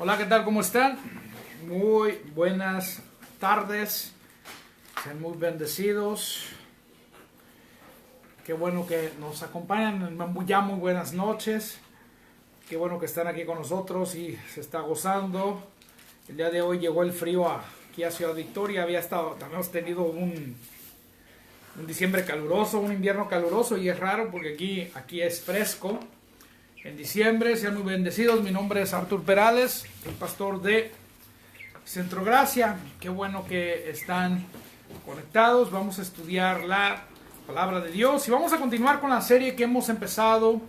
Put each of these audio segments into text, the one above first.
Hola, ¿qué tal? ¿Cómo están? Muy buenas tardes. Sean muy bendecidos. Qué bueno que nos acompañan. Ya muy buenas noches. Qué bueno que están aquí con nosotros y se está gozando. El día de hoy llegó el frío aquí a Ciudad Victoria. Hemos tenido un diciembre caluroso, un invierno caluroso, y es raro porque aquí es fresco. En diciembre, sean muy bendecidos. Mi nombre es Artur Perales, el pastor de Centro Gracia. Qué bueno que están conectados. Vamos a estudiar la palabra de Dios y vamos a continuar con la serie que hemos empezado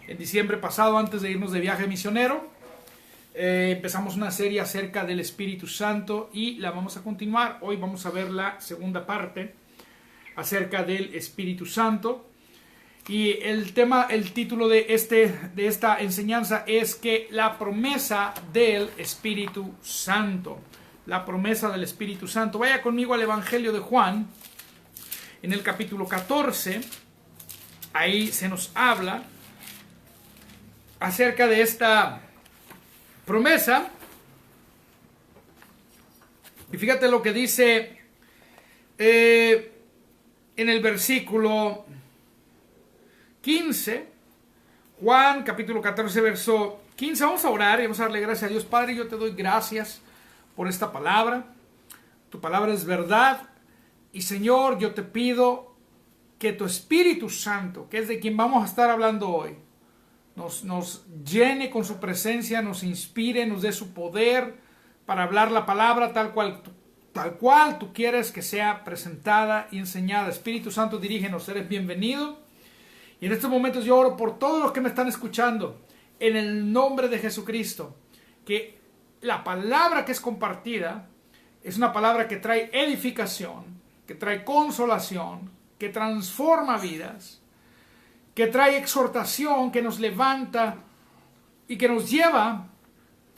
en diciembre pasado antes de irnos de viaje misionero. Empezamos una serie acerca del Espíritu Santo y la vamos a continuar. Hoy vamos a ver la segunda parte acerca del Espíritu Santo. Y el título de esta enseñanza es que la promesa del Espíritu Santo. La promesa del Espíritu Santo. Vaya conmigo al Evangelio de Juan, en el capítulo 14. Ahí se nos habla acerca de esta promesa. Y fíjate lo que dice en el versículo 15, Juan capítulo 14 verso 15. Vamos a orar y vamos a darle gracias a Dios. Padre, yo te doy gracias por esta palabra. Tu palabra es verdad. Y Señor, yo te pido que tu Espíritu Santo, que es de quien vamos a estar hablando hoy, nos llene con su presencia, nos inspire, nos dé su poder para hablar la palabra tal cual tú quieres que sea presentada y enseñada. Espíritu Santo, dirígenos, eres bienvenido. Y en estos momentos yo oro por todos los que me están escuchando, en el nombre de Jesucristo, que la palabra que es compartida es una palabra que trae edificación, que trae consolación, que transforma vidas, que trae exhortación, que nos levanta y que nos lleva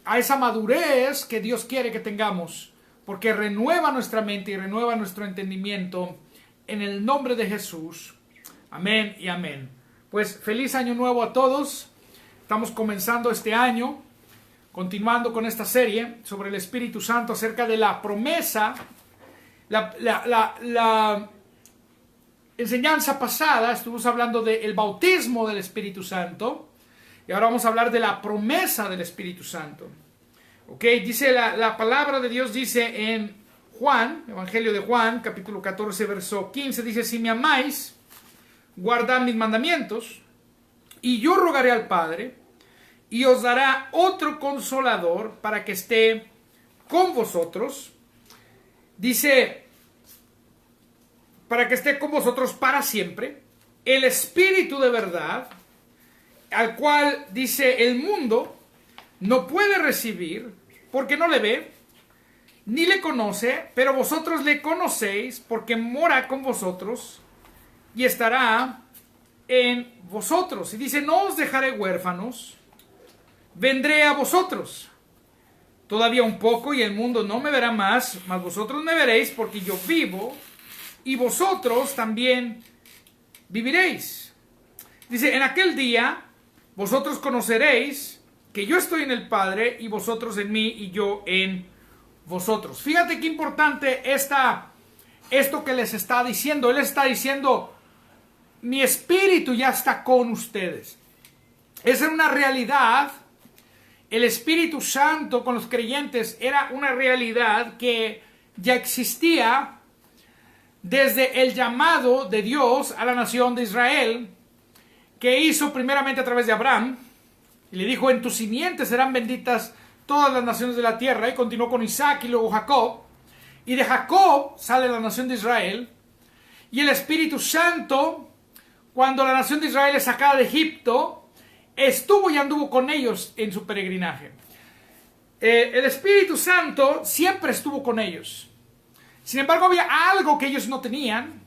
a esa madurez que Dios quiere que tengamos, porque renueva nuestra mente y renueva nuestro entendimiento en el nombre de Jesús. Amén y amén. Pues feliz año nuevo a todos. Estamos comenzando este año, continuando con esta serie sobre el Espíritu Santo, acerca de la promesa. La enseñanza pasada estuvimos hablando del bautismo del Espíritu Santo. Y ahora vamos a hablar de la promesa del Espíritu Santo. Ok, dice la palabra de Dios, dice en Juan, Evangelio de Juan, capítulo 14, verso 15, dice: si me amáis, guardad mis mandamientos, y yo rogaré al Padre, y os dará otro consolador para que esté con vosotros. Dice, para que esté con vosotros para siempre, el Espíritu de verdad, al cual, dice, el mundo no puede recibir, porque no le ve, ni le conoce, pero vosotros le conocéis, porque mora con vosotros y estará en vosotros. Y dice: no os dejaré huérfanos, vendré a vosotros. Todavía un poco y el mundo no me verá más, mas vosotros me veréis, porque yo vivo y vosotros también viviréis. Dice: en aquel día vosotros conoceréis que yo estoy en el Padre y vosotros en mí y yo en vosotros. Fíjate qué importante esto que les está diciendo. Él está diciendo: mi espíritu ya está con ustedes. Esa era una realidad. El Espíritu Santo con los creyentes era una realidad que ya existía desde el llamado de Dios a la nación de Israel, que hizo primeramente a través de Abraham, y le dijo: en tu simiente serán benditas todas las naciones de la tierra, y continuó con Isaac y luego Jacob, y de Jacob sale la nación de Israel. Y el Espíritu Santo, cuando la nación de Israel es sacada de Egipto, estuvo y anduvo con ellos en su peregrinaje. El Espíritu Santo siempre estuvo con ellos. Sin embargo, había algo que ellos no tenían,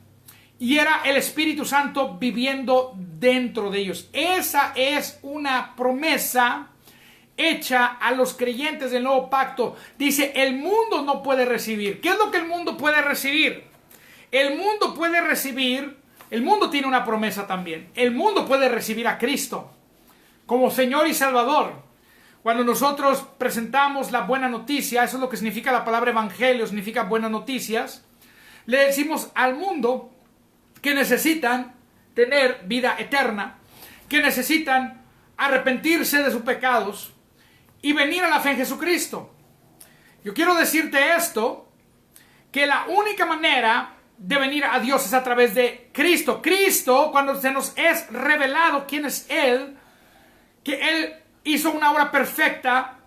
y era el Espíritu Santo viviendo dentro de ellos. Esa es una promesa hecha a los creyentes del nuevo pacto. Dice: el mundo no puede recibir. ¿Qué es lo que el mundo puede recibir? El mundo puede recibir. El mundo tiene una promesa también. El mundo puede recibir a Cristo como Señor y Salvador. Cuando nosotros presentamos la buena noticia, eso es lo que significa la palabra evangelio, significa buenas noticias, le decimos al mundo que necesitan tener vida eterna, que necesitan arrepentirse de sus pecados y venir a la fe en Jesucristo. Yo quiero decirte esto, que la única manera de venir a Dios es a través de Cristo. Cristo, cuando se nos es revelado quién es Él, que Él hizo una obra perfecta,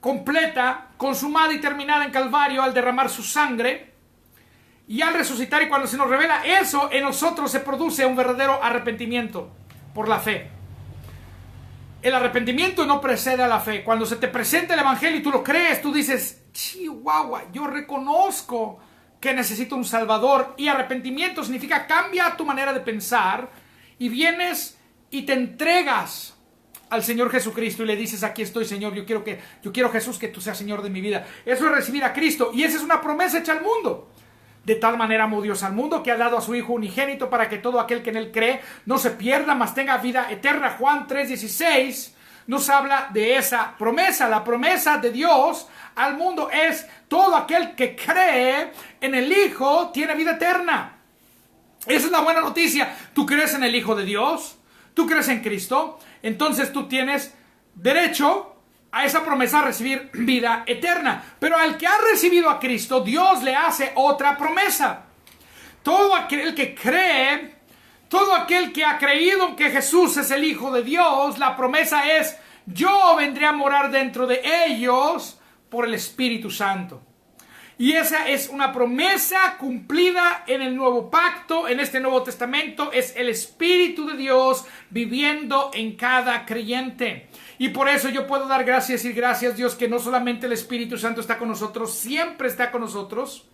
completa, consumada y terminada en Calvario al derramar su sangre y al resucitar, y cuando se nos revela eso, en nosotros se produce un verdadero arrepentimiento por la fe. El arrepentimiento no precede a la fe. Cuando se te presenta el evangelio y tú lo crees, tú dices, chihuahua, yo reconozco que necesito un salvador. Y arrepentimiento significa cambia tu manera de pensar y vienes y te entregas al Señor Jesucristo y le dices, aquí estoy, Señor, yo quiero Jesús, que tú seas Señor de mi vida. Eso es recibir a Cristo, y esa es una promesa hecha al mundo. De tal manera amó Dios al mundo, que ha dado a su Hijo unigénito, para que todo aquel que en él cree no se pierda, mas tenga vida eterna. Juan 3:16 nos habla de esa promesa. La promesa de Dios al mundo es: todo aquel que cree en el Hijo tiene vida eterna. Esa es la buena noticia. ¿Tú crees en el Hijo de Dios? ¿Tú crees en Cristo? Entonces tú tienes derecho a esa promesa, a recibir vida eterna. Pero al que ha recibido a Cristo, Dios le hace otra promesa. Todo aquel que cree, todo aquel que ha creído que Jesús es el Hijo de Dios, la promesa es: yo vendré a morar dentro de ellos por el Espíritu Santo. Y esa es una promesa cumplida en el nuevo pacto, en este Nuevo Testamento. Es el Espíritu de Dios viviendo en cada creyente. Y por eso yo puedo dar gracias y gracias, Dios, que no solamente el Espíritu Santo está con nosotros, siempre está con nosotros.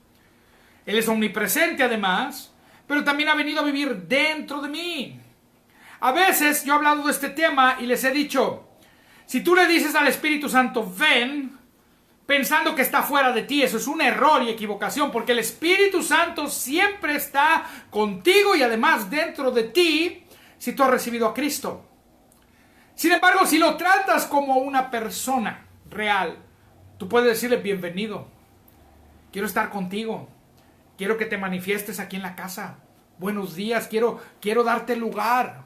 Él es omnipresente además, pero también ha venido a vivir dentro de mí. A veces yo he hablado de este tema y les he dicho, si tú le dices al Espíritu Santo, ven, pensando que está fuera de ti, eso es un error y equivocación, porque el Espíritu Santo siempre está contigo y además dentro de ti si tú has recibido a Cristo. Sin embargo, si lo tratas como una persona real, tú puedes decirle: bienvenido, quiero estar contigo, quiero que te manifiestes aquí en la casa, buenos días, quiero darte lugar,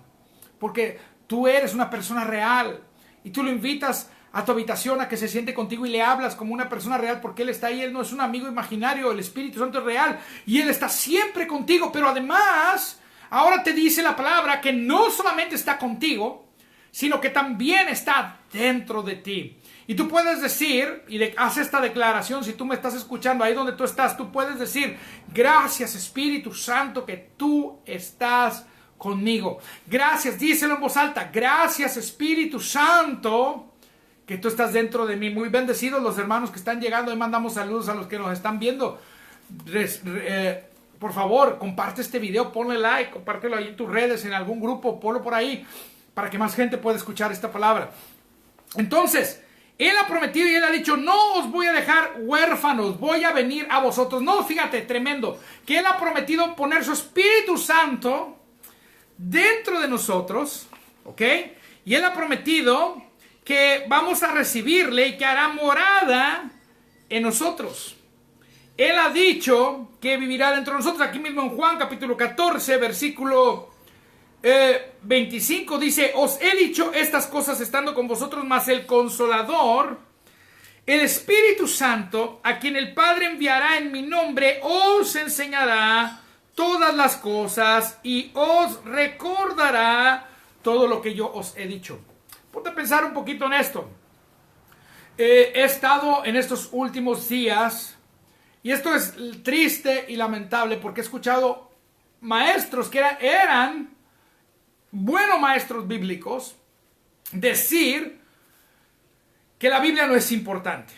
porque tú eres una persona real, y tú lo invitas a tu habitación a que se siente contigo y le hablas como una persona real, porque Él está ahí. Él no es un amigo imaginario, el Espíritu Santo es real y Él está siempre contigo. Pero además, ahora te dice la palabra que no solamente está contigo, sino que también está dentro de ti. Y tú puedes decir, y haz esta declaración, si tú me estás escuchando ahí donde tú estás, tú puedes decir: gracias, Espíritu Santo, que tú estás conmigo. Gracias, díselo en voz alta: gracias, Espíritu Santo, que tú estás dentro de mí. Muy bendecidos los hermanos que están llegando. Hoy mandamos saludos a los que nos están viendo. Por favor, comparte este video, ponle like, compártelo ahí en tus redes, en algún grupo, ponlo por ahí, para que más gente pueda escuchar esta palabra. Entonces, Él ha prometido y Él ha dicho: no os voy a dejar huérfanos, voy a venir a vosotros. No, fíjate, tremendo, que Él ha prometido poner su Espíritu Santo dentro de nosotros, ¿ok? Y Él ha prometido que vamos a recibirle y que hará morada en nosotros. Él ha dicho que vivirá dentro de nosotros. Aquí mismo en Juan capítulo 14, versículo 25 dice: os he dicho estas cosas estando con vosotros, mas el Consolador, el Espíritu Santo, a quien el Padre enviará en mi nombre, os enseñará todas las cosas y os recordará todo lo que yo os he dicho. Ponte a pensar un poquito en esto. He estado en estos últimos días, y esto es triste y lamentable, porque he escuchado maestros que eran buenos maestros bíblicos decir que la Biblia no es importante.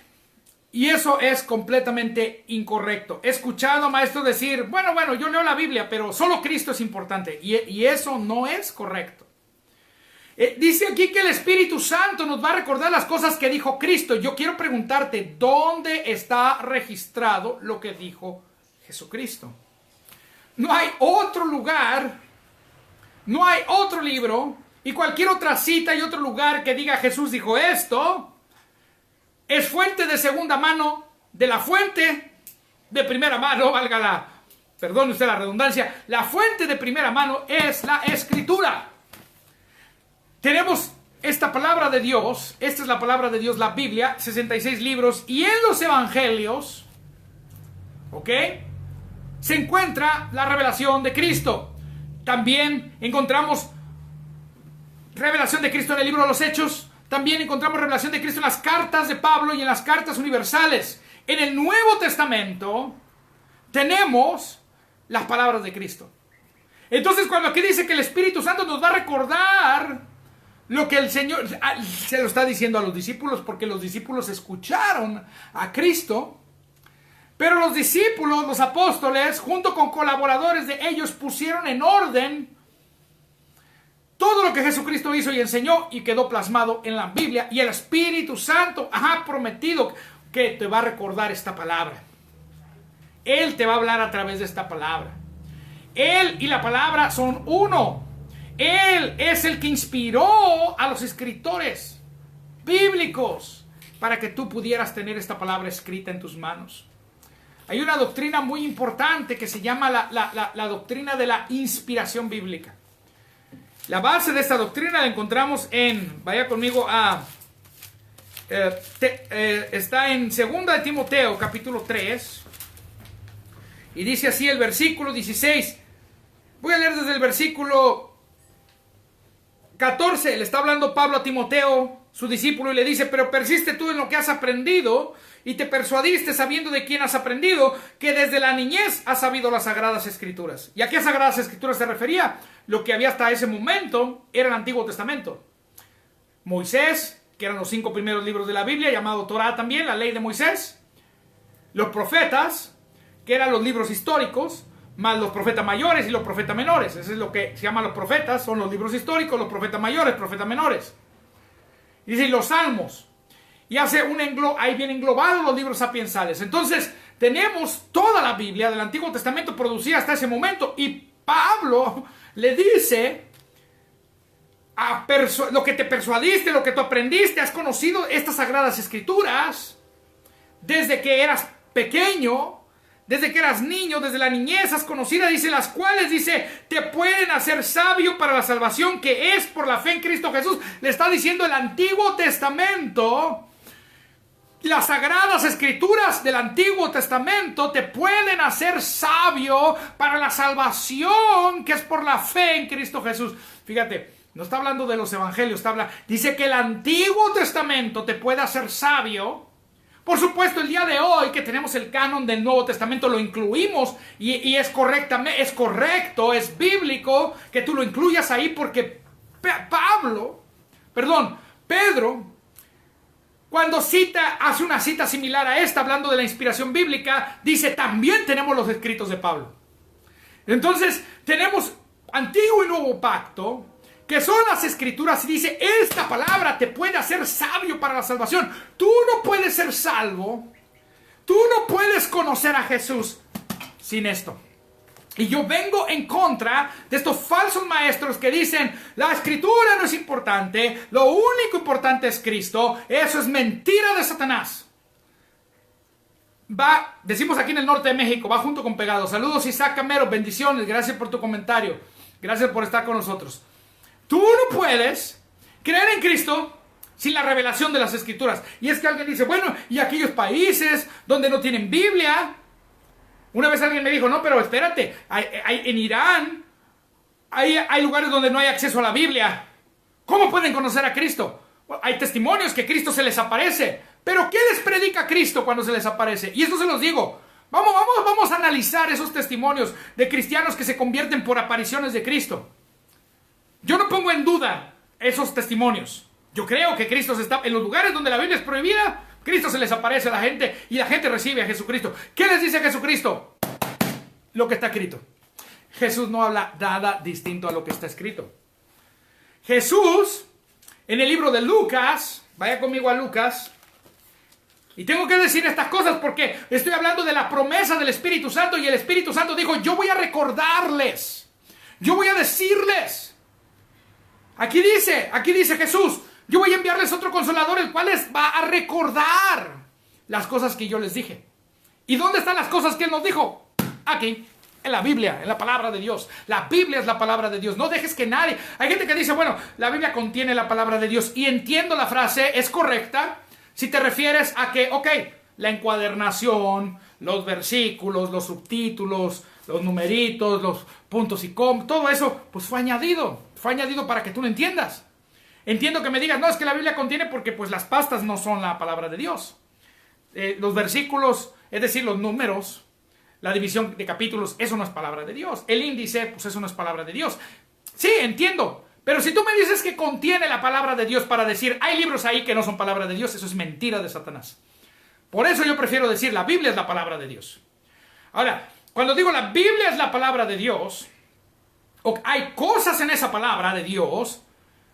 Y eso es completamente incorrecto. He escuchado a maestros decir: bueno, yo leo la Biblia, pero solo Cristo es importante. Y eso no es correcto. Dice aquí que el Espíritu Santo nos va a recordar las cosas que dijo Cristo. Yo quiero preguntarte: ¿dónde está registrado lo que dijo Jesucristo? No hay otro lugar, no hay otro libro, y cualquier otra cita y otro lugar que diga Jesús dijo esto, es fuente de segunda mano de la fuente de primera mano, perdone usted la redundancia, la fuente de primera mano es la Escritura. Tenemos esta palabra de Dios, esta es la palabra de Dios, la Biblia, 66 libros, y en los evangelios, ¿ok?, se encuentra la revelación de Cristo. También encontramos revelación de Cristo en el libro de los Hechos. También encontramos revelación de Cristo en las cartas de Pablo y en las cartas universales. En el Nuevo Testamento tenemos las palabras de Cristo. Entonces, cuando aquí dice que el Espíritu Santo nos va a recordar lo que el Señor se lo está diciendo a los discípulos, porque los discípulos escucharon a Cristo, pero los discípulos, los apóstoles, junto con colaboradores de ellos, pusieron en orden todo lo que Jesucristo hizo y enseñó, y quedó plasmado en la Biblia. Y el Espíritu Santo ha prometido que te va a recordar esta palabra. Él te va a hablar a través de esta palabra. Él y la palabra son uno. Él es el que inspiró a los escritores bíblicos para que tú pudieras tener esta palabra escrita en tus manos. Hay una doctrina muy importante que se llama la doctrina de la inspiración bíblica. La base de esta doctrina la encontramos vaya conmigo está en 2 de Timoteo, capítulo 3, y dice así el versículo 16. Voy a leer desde el versículo 14. Le está hablando Pablo a Timoteo, su discípulo, y le dice: pero persiste tú en lo que has aprendido, y te persuadiste sabiendo de quién has aprendido, que desde la niñez has sabido las Sagradas Escrituras. ¿Y a qué Sagradas Escrituras se refería? Lo que había hasta ese momento era el Antiguo Testamento. Moisés, que eran los 5 primeros libros de la Biblia, llamado Torá también, la ley de Moisés. Los profetas, que eran los libros históricos, más los profetas mayores y los profetas menores. Eso es lo que se llaman los profetas, son los libros históricos, los profetas mayores, profetas menores. Y dice los salmos. Y hace ahí vienen englobados los libros sapiensales. Entonces, tenemos toda la Biblia del Antiguo Testamento producida hasta ese momento. Y Pablo le dice: lo que te persuadiste, lo que tú aprendiste, has conocido estas Sagradas Escrituras desde que eras pequeño, desde que eras niño, desde la niñez has conocido, dice, las cuales, dice, te pueden hacer sabio para la salvación que es por la fe en Cristo Jesús. Le está diciendo el Antiguo Testamento. Las Sagradas Escrituras del Antiguo Testamento te pueden hacer sabio para la salvación que es por la fe en Cristo Jesús. Fíjate, no está hablando de los evangelios, dice que el Antiguo Testamento te puede hacer sabio. Por supuesto, el día de hoy que tenemos el canon del Nuevo Testamento lo incluimos y es correcto, es bíblico que tú lo incluyas ahí, porque Pedro, cuando hace una cita similar a esta, hablando de la inspiración bíblica, dice: también tenemos los escritos de Pablo. Entonces, tenemos Antiguo y Nuevo Pacto, que son las Escrituras, y dice: esta palabra te puede hacer sabio para la salvación. Tú no puedes ser salvo, tú no puedes conocer a Jesús sin esto. Y yo vengo en contra de estos falsos maestros que dicen: la Escritura no es importante, lo único importante es Cristo. Eso es mentira de Satanás. Decimos aquí en el norte de México, va junto con pegado. Saludos, Isaac Camero, bendiciones, gracias por tu comentario, gracias por estar con nosotros. Tú no puedes creer en Cristo sin la revelación de las Escrituras. Y es que alguien dice: bueno, y aquellos países donde no tienen Biblia. Una vez alguien me dijo: no, pero espérate, en Irán hay lugares donde no hay acceso a la A ¿Cómo pueden conocer a Cristo? Bueno, hay testimonios que Cristo se les aparece, pero ¿qué les predica Cristo cuando se les aparece? Y esto se los digo. Vamos a analizar esos testimonios de cristianos que se convierten por apariciones de Cristo. Yo no pongo en duda esos testimonios. Yo creo que Cristo está en los lugares donde la Biblia es prohibida. Cristo se les aparece a la gente y la gente recibe a Jesucristo. ¿Qué les dice Jesucristo? Lo que está escrito. Jesús no habla nada distinto a lo que está escrito. Jesús, en el libro de Lucas, vaya conmigo a Lucas, y tengo que decir estas cosas porque estoy hablando de la promesa del Espíritu Santo, y el Espíritu Santo dijo: yo voy a recordarles, yo voy a decirles. Aquí dice Jesús, yo voy a enviarles otro consolador, el cual les va a recordar las cosas que yo les dije. ¿Y dónde están las cosas que Él nos dijo? Aquí, en la Biblia, en la palabra de Dios. La Biblia es la palabra de Dios. No dejes que nadie... Hay gente que dice, bueno, la Biblia contiene la palabra de Dios. Y entiendo la frase, es correcta, si te refieres a que, ok, la encuadernación, los versículos, los subtítulos, los numeritos, los puntos y comas, todo eso, pues fue añadido para que tú lo entiendas. Entiendo que me digas, no, es que la Biblia contiene porque pues las pastas no son la palabra de Dios. Los versículos, es decir, los números, la división de capítulos, eso no es palabra de Dios. El índice, pues eso no es palabra de Dios. Sí, entiendo. Pero si tú me dices que contiene la palabra de Dios para decir, hay libros ahí que no son palabra de Dios, eso es mentira de Satanás. Por eso yo prefiero decir, la Biblia es la palabra de Dios. Ahora, cuando digo la Biblia es la palabra de Dios, o hay cosas en esa palabra de Dios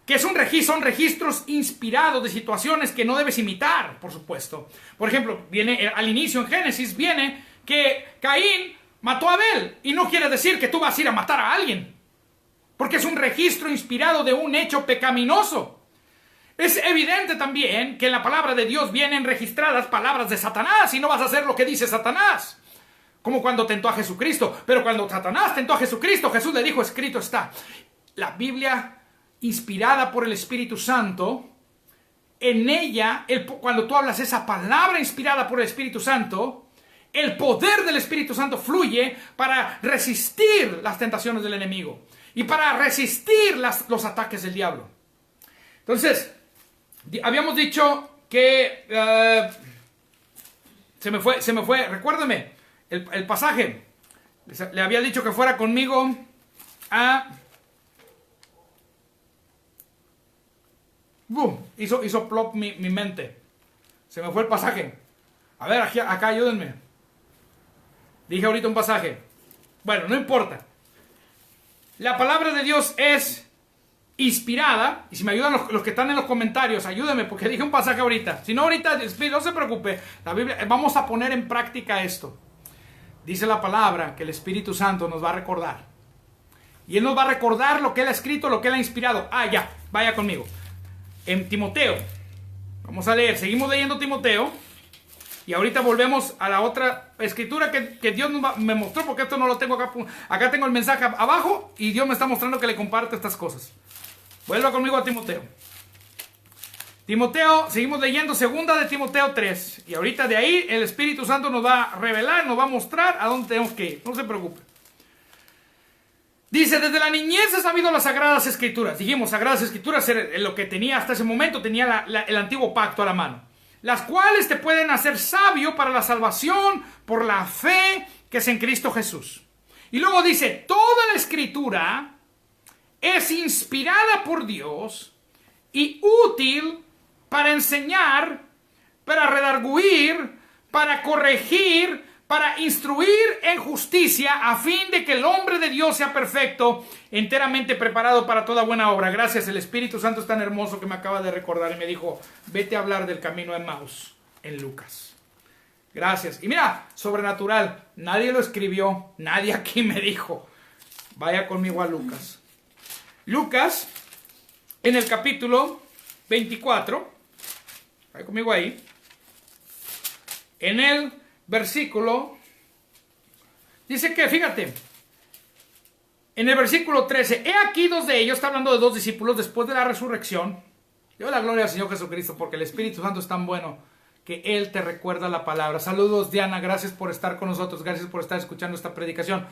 que son registros inspirados de situaciones que no debes imitar, por supuesto. Por ejemplo, viene al inicio en Génesis, viene que Caín mató a Abel, y no quiere decir que tú vas a ir a matar a alguien, porque es un registro inspirado de un hecho pecaminoso. Es evidente también que en la palabra de Dios vienen registradas palabras de Satanás, y no vas a hacer lo que dice Satanás, como cuando tentó a Jesucristo. Pero cuando Satanás tentó a Jesucristo, Jesús le dijo, escrito está. La Biblia, inspirada por el Espíritu Santo, en ella, cuando tú hablas esa palabra inspirada por el Espíritu Santo, el poder del Espíritu Santo fluye para resistir las tentaciones del enemigo y para resistir los ataques del diablo. Entonces, habíamos dicho que se me fue, recuérdame el pasaje. Le había dicho que fuera conmigo a... hizo plop mi mente. Se me fue el pasaje. A ver, acá ayúdenme. Dije ahorita un pasaje. Bueno, no importa. La palabra de Dios es inspirada. Y si me ayudan los que están en los comentarios, ayúdenme, porque dije un pasaje ahorita. Si no, ahorita, no se preocupe. La Biblia, vamos a poner en práctica esto. Dice la palabra que el Espíritu Santo nos va a recordar. Y Él nos va a recordar lo que Él ha escrito, lo que Él ha inspirado. Ya, vaya conmigo. En Timoteo. Vamos a leer. Seguimos leyendo Timoteo. Y ahorita volvemos a la otra escritura que Dios me mostró, porque esto no lo tengo acá. Acá tengo el mensaje abajo y Dios me está mostrando que le comparte estas cosas. Vuelva conmigo a Timoteo. Timoteo, seguimos leyendo segunda de Timoteo 3. Y ahorita de ahí el Espíritu Santo nos va a revelar, nos va a mostrar a dónde tenemos que ir. No se preocupe. Dice, desde la niñez he sabido las Sagradas Escrituras. Dijimos, Sagradas Escrituras era lo que tenía hasta ese momento, tenía el antiguo pacto a la mano. Las cuales te pueden hacer sabio para la salvación por la fe que es en Cristo Jesús. Y luego dice, toda la Escritura es inspirada por Dios y útil para enseñar, para redarguir, para corregir, para instruir en justicia, a fin de que el hombre de Dios sea perfecto, enteramente preparado para toda buena obra. Gracias, el Espíritu Santo es tan hermoso que me acaba de recordar y me dijo, vete a hablar del camino de Emmaus en Lucas. Gracias. Y mira, sobrenatural, nadie lo escribió, nadie aquí me dijo. Vaya conmigo a Lucas. Lucas, en el capítulo 24, vaya conmigo ahí, en el versículo, dice que, fíjate, en el versículo 13, he aquí dos de ellos, está hablando de dos discípulos después de la resurrección. Yo la gloria al Señor Jesucristo, porque el Espíritu Santo es tan bueno que Él te recuerda la palabra. Saludos, Diana, gracias por estar con nosotros, gracias por estar escuchando esta predicación.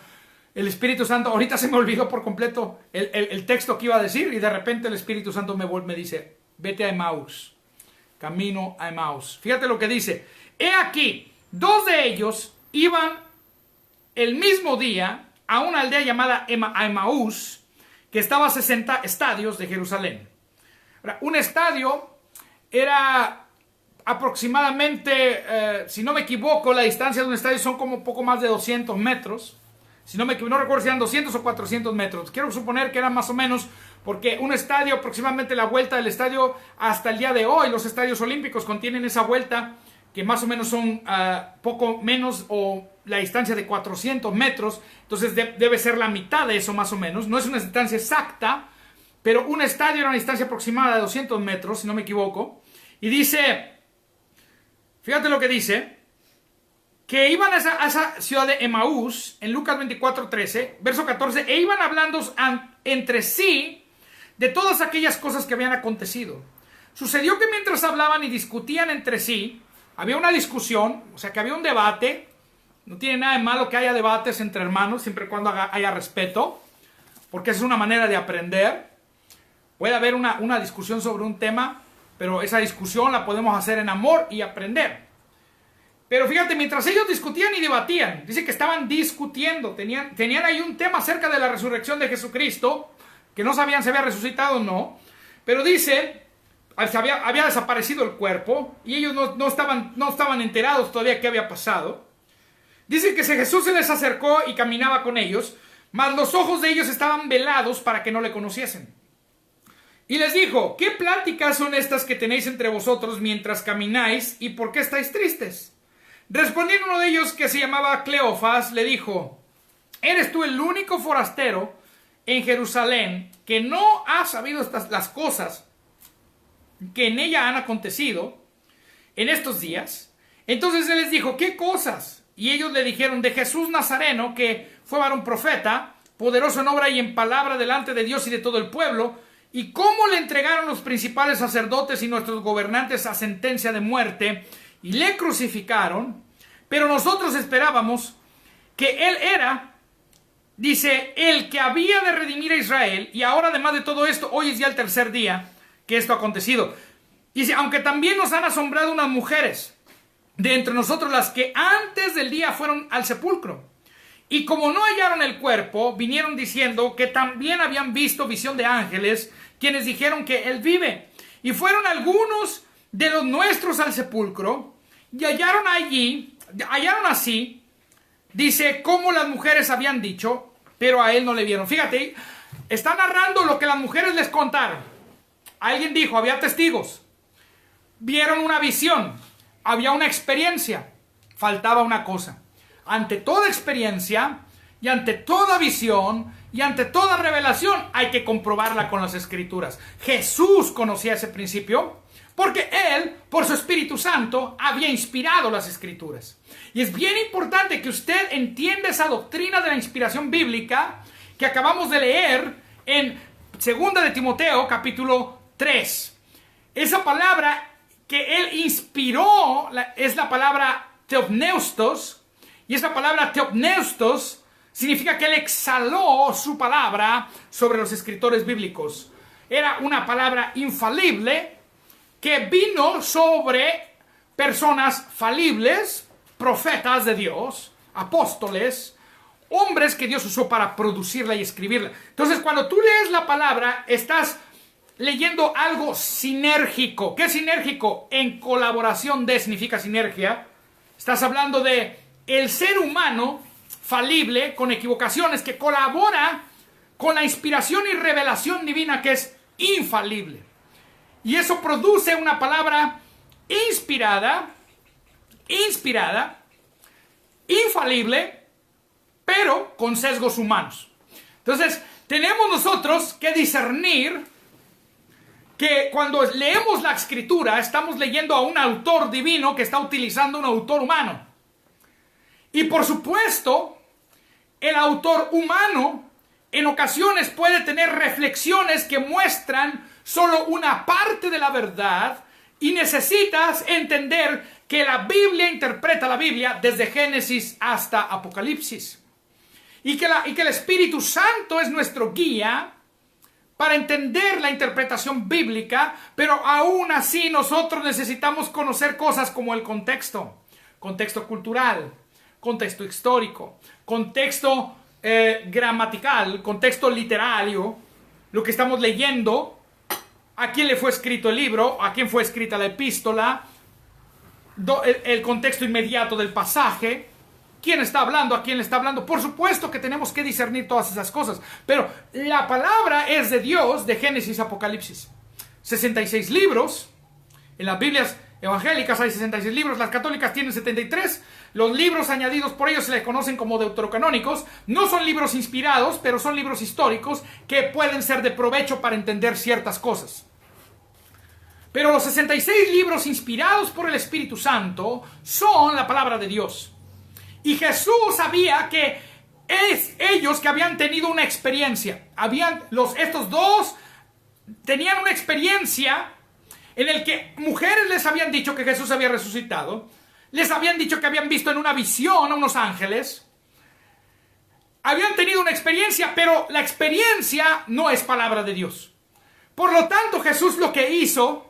El Espíritu Santo, ahorita se me olvidó por completo el texto que iba a decir, y de repente el Espíritu Santo me dice, vete a Emmaus, camino a Emmaus. Fíjate lo que dice, he aquí, dos de ellos iban el mismo día a una aldea llamada Emmaús, que estaba a 60 estadios de Jerusalén. Ahora, un estadio era aproximadamente, si no me equivoco, la distancia de un estadio son como poco más de 200 metros. Si no recuerdo si eran 200 o 400 metros. Quiero suponer que eran más o menos, porque un estadio, aproximadamente la vuelta del estadio hasta el día de hoy, los estadios olímpicos contienen esa vuelta que más o menos son poco menos o la distancia de 400 metros. Entonces debe ser la mitad de eso más o menos. No es una distancia exacta, pero un estadio era una distancia aproximada de 200 metros, si no me equivoco. Y dice, fíjate lo que dice, que iban a esa ciudad de Emaús, en Lucas 24:13, verso 14, e iban hablando entre sí de todas aquellas cosas que habían acontecido. Sucedió que mientras hablaban y discutían entre sí, había una discusión, o sea que había un debate. No tiene nada de malo que haya debates entre hermanos, siempre y cuando haya respeto, porque esa es una manera de aprender. Puede haber una discusión sobre un tema, pero esa discusión la podemos hacer en amor y aprender. Pero fíjate, mientras ellos discutían y debatían, dice que estaban discutiendo, tenían ahí un tema acerca de la resurrección de Jesucristo, que no sabían si había resucitado o no, pero dice, había desaparecido el cuerpo, y ellos no estaban enterados todavía qué había pasado. Dice que Jesús se les acercó y caminaba con ellos, mas los ojos de ellos estaban velados para que no le conociesen. Y les dijo, ¿qué pláticas son estas que tenéis entre vosotros mientras camináis, y por qué estáis tristes? Respondiendo uno de ellos, que se llamaba Cleofas, le dijo, ¿eres tú el único forastero en Jerusalén que no ha sabido las cosas que en ella han acontecido en estos días? Entonces él les dijo, ¿qué cosas? Y ellos le dijeron, de Jesús Nazareno, que fue varón profeta, poderoso en obra y en palabra delante de Dios y de todo el pueblo, y cómo le entregaron los principales sacerdotes y nuestros gobernantes a sentencia de muerte, y le crucificaron, pero nosotros esperábamos que él era, dice, el que había de redimir a Israel, y ahora además de todo esto, hoy es ya el tercer día que esto ha acontecido. Dice, aunque también nos han asombrado unas mujeres de entre nosotros, las que antes del día fueron al sepulcro, y como no hallaron el cuerpo, vinieron diciendo que también habían visto visión de ángeles, quienes dijeron que él vive. Y fueron algunos de los nuestros al sepulcro, y hallaron así, dice, como las mujeres habían dicho, pero a él no le vieron. Fíjate, está narrando lo que las mujeres les contaron. Alguien dijo, había testigos, vieron una visión, había una experiencia, faltaba una cosa. Ante toda experiencia y ante toda visión y ante toda revelación hay que comprobarla con las Escrituras. Jesús conocía ese principio porque Él, por su Espíritu Santo, había inspirado las Escrituras. Y es bien importante que usted entienda esa doctrina de la inspiración bíblica que acabamos de leer en 2 de Timoteo, capítulo 3. Esa palabra que Él inspiró es la palabra teopneustos, y esa palabra teopneustos significa que Él exhaló su palabra sobre los escritores bíblicos. Era una palabra infalible que vino sobre personas falibles, profetas de Dios, apóstoles, hombres que Dios usó para producirla y escribirla. Entonces, cuando tú lees la palabra, estás leyendo algo sinérgico. ¿Qué es sinérgico? En colaboración de significa sinergia. Estás hablando de el ser humano falible, con equivocaciones, que colabora con la inspiración y revelación divina que es infalible. Y eso produce una palabra inspirada, infalible, pero con sesgos humanos. Entonces, tenemos nosotros que discernir que cuando leemos la Escritura estamos leyendo a un autor divino que está utilizando un autor humano. Y por supuesto, el autor humano en ocasiones puede tener reflexiones que muestran solo una parte de la verdad, y necesitas entender que la Biblia interpreta la Biblia desde Génesis hasta Apocalipsis. Y que el Espíritu Santo es nuestro guía para entender la interpretación bíblica, pero aún así nosotros necesitamos conocer cosas como el contexto cultural, contexto histórico, contexto gramatical, contexto literario, lo que estamos leyendo, a quién le fue escrito el libro, a quién fue escrita la epístola, el contexto inmediato del pasaje, quién está hablando, a quién le está hablando. Por supuesto que tenemos que discernir todas esas cosas, pero la palabra es de Dios, de Génesis a Apocalipsis. 66 libros, en las Biblias evangélicas hay 66 libros, las católicas tienen 73, Los libros añadidos por ellos se les conocen como deuterocanónicos. No son libros inspirados, pero son libros históricos que pueden ser de provecho para entender ciertas cosas. Pero los 66 libros inspirados por el Espíritu Santo son la palabra de Dios. Y Jesús sabía que ellos que habían tenido una experiencia, estos dos tenían una experiencia en el que mujeres les habían dicho que Jesús había resucitado, les habían dicho que habían visto en una visión a unos ángeles, habían tenido una experiencia, pero la experiencia no es palabra de Dios. Por lo tanto, Jesús lo que hizo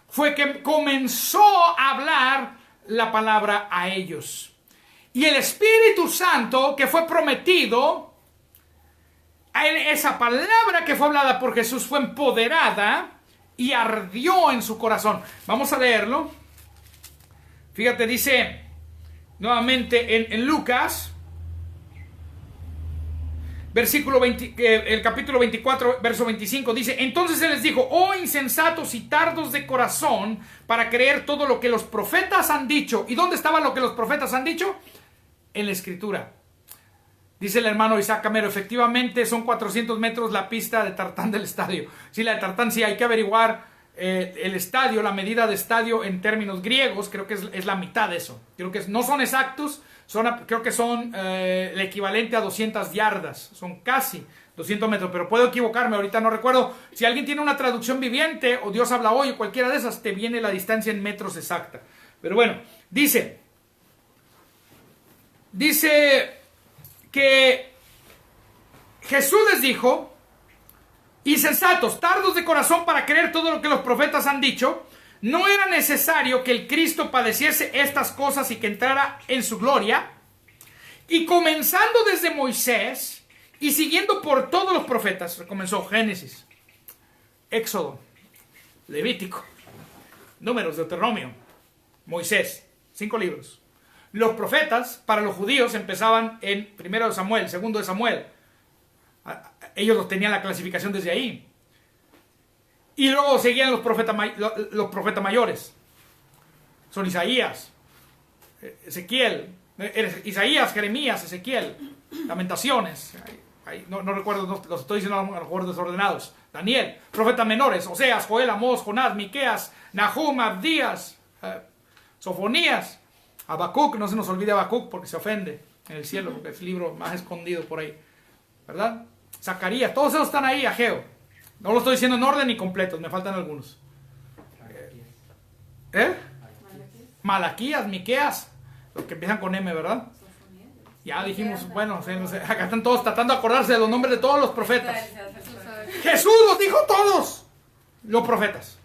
fue que comenzó a hablar la palabra a ellos. Y el Espíritu Santo que fue prometido, esa palabra que fue hablada por Jesús fue empoderada y ardió en su corazón. Vamos a leerlo. Fíjate, dice nuevamente en Lucas, el capítulo 24, verso 25, dice: entonces Él les dijo: oh insensatos y tardos de corazón para creer todo lo que los profetas han dicho. ¿Y dónde estaba lo que los profetas han dicho? En la Escritura. Dice el hermano Isaac Camero: efectivamente son 400 metros la pista de tartán del estadio. Sí, la de tartán, sí, hay que averiguar el estadio, la medida de estadio en términos griegos. Creo que es la mitad de eso. Creo que no son exactos, creo que son el equivalente a 200 yardas. Son casi 200 metros, pero puedo equivocarme, ahorita no recuerdo. Si alguien tiene una traducción viviente o Dios habla hoy o cualquiera de esas, te viene la distancia en metros exacta. Pero bueno, dice que Jesús les dijo: insensatos, tardos de corazón para creer todo lo que los profetas han dicho. No era necesario que el Cristo padeciese estas cosas y que entrara en su gloria. Y comenzando desde Moisés y siguiendo por todos los profetas, comenzó Génesis, Éxodo, Levítico, Números, Deuteronomio, Moisés, 5 libros. Los profetas, para los judíos, empezaban en 1 de Samuel, 2 de Samuel. Ellos tenían la clasificación desde ahí. Y luego seguían los profetas mayores. Son Isaías, Ezequiel, Isaías, Jeremías, Ezequiel, Lamentaciones. No recuerdo, los estoy diciendo a lo mejor desordenados. Daniel, profetas menores: Oseas, Joel, Amós, Jonás, Miqueas, Nahum, Abdías, Sofonías, Habacuc. No se nos olvide Habacuc porque se ofende en el cielo, porque es el libro más escondido por ahí, ¿verdad? Zacarías, todos esos están ahí. Ageo, no lo estoy diciendo en orden ni completos, me faltan algunos. Malaquías, Miqueas, los que empiezan con M, ¿verdad? Ya dijimos, bueno, acá están todos tratando de acordarse de los nombres de todos los profetas. Jesús los dijo todos los profetas.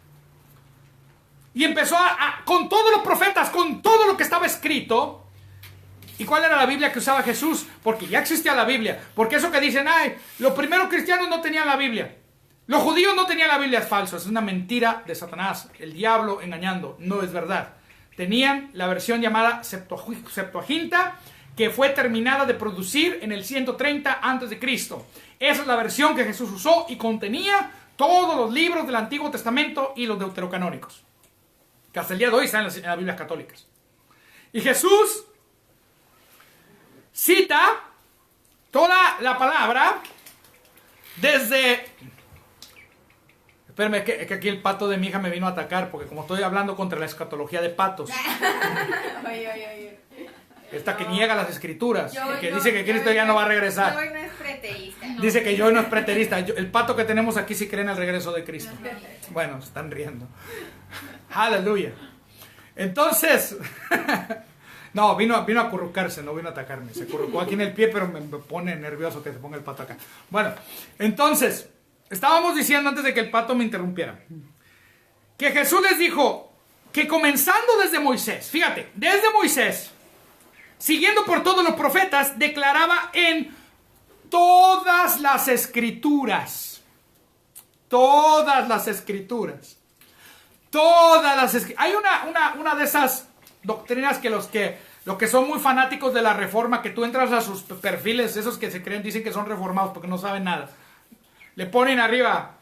Y empezó con todos los profetas, con todo lo que estaba escrito. ¿Y cuál era la Biblia que usaba Jesús? Porque ya existía la Biblia. Porque eso que dicen: ay, los primeros cristianos no tenían la Biblia, los judíos no tenían la Biblia, es falso. Es una mentira de Satanás, el diablo engañando. No es verdad. Tenían la versión llamada Septuaginta, que fue terminada de producir en el 130 a.C. Esa es la versión que Jesús usó y contenía todos los libros del Antiguo Testamento y los deuterocanónicos, que hasta el día de hoy están en las Biblias católicas. Y Jesús cita toda la palabra desde... Espérame, es que aquí el pato de mi hija me vino a atacar, porque como estoy hablando contra la escatología de patos. Esta que niega las escrituras, que dice que Cristo ya no va a regresar. Joy no es preterista. Dice que Joy no es preterista. El pato que tenemos aquí sí cree en el regreso de Cristo. Bueno, se están riendo. Aleluya. Entonces... No, vino a acurrucarse, no vino a atacarme. Se acurrucó aquí en el pie, pero me pone nervioso que se ponga el pato acá. Bueno, entonces, estábamos diciendo antes de que el pato me interrumpiera, que Jesús les dijo que comenzando desde Moisés, fíjate, desde Moisés, siguiendo por todos los profetas, declaraba en todas las escrituras. Todas las escrituras. Hay una de esas doctrinas que los que son muy fanáticos de la reforma, que tú entras a sus perfiles, esos que se creen, dicen que son reformados porque no saben nada, le ponen arriba,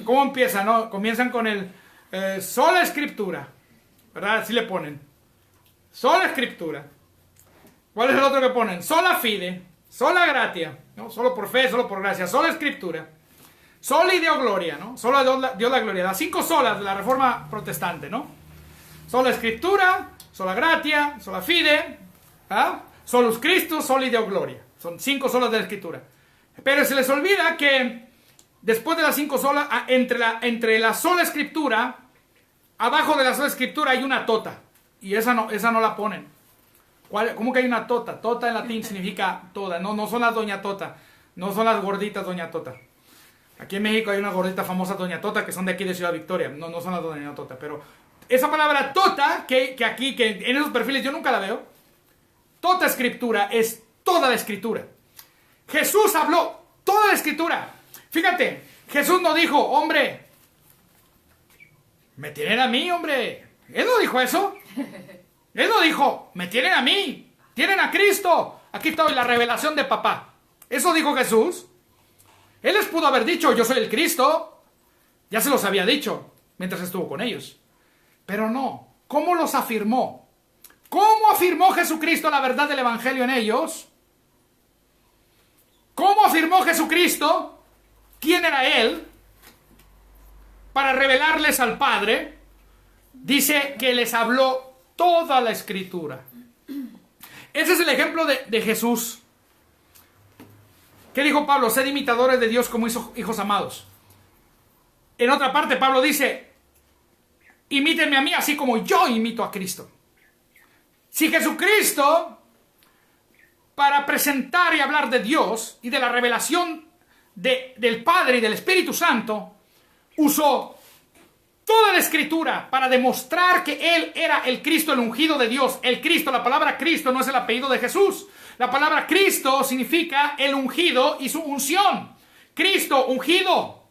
¿cómo empiezan? ¿No? Comienzan con el sola escritura, ¿verdad? Así le ponen. sola escritura. ¿Cuál es el otro que ponen? Sola fide, sola gratia, ¿no? Solo por fe, solo por gracia, sola escritura, sola Deo gloria, ¿no? Solo Dios la gloria. Las 5 solas de la Reforma Protestante, ¿no? Sola escritura, sola gratia, sola fide, ¿ah? Solus Christus, soli Deo gloria. Son 5 solas de la escritura. Pero se les olvida que después de las 5 solas, entre la sola escritura, abajo de la sola escritura hay una tota. Y esa no la ponen. ¿Cómo que hay una tota? Tota en latín significa toda. No son las doña tota. No son las gorditas doña tota. Aquí en México hay una gordita famosa doña tota que son de aquí de Ciudad Victoria. No son las doña tota. Pero esa palabra tota, que aquí, que en esos perfiles yo nunca la veo. Tota escritura es toda la escritura. Jesús habló toda la escritura. Fíjate, Jesús no dijo, hombre, me tienen a mí, hombre. Él no dijo eso. Él no dijo, me tienen a mí, tienen a Cristo. Aquí estoy, la revelación de papá. Eso dijo Jesús. Él les pudo haber dicho, yo soy el Cristo. Ya se los había dicho mientras estuvo con ellos. Pero no. ¿Cómo los afirmó? ¿Cómo afirmó Jesucristo la verdad del Evangelio en ellos? ¿Cómo afirmó Jesucristo quién era Él? Para revelarles al Padre, dice que les habló toda la escritura. Ese es el ejemplo de Jesús. ¿Qué dijo Pablo? Sed imitadores de Dios como hijos amados. En otra parte Pablo dice, imítenme a mí así como yo imito a Cristo. Si Jesucristo, para presentar y hablar de Dios y de la revelación del Padre y del Espíritu Santo, usó toda la escritura para demostrar que Él era el Cristo, el ungido de Dios. El Cristo, la palabra Cristo no es el apellido de Jesús. La palabra Cristo significa el ungido y su unción. Cristo, ungido.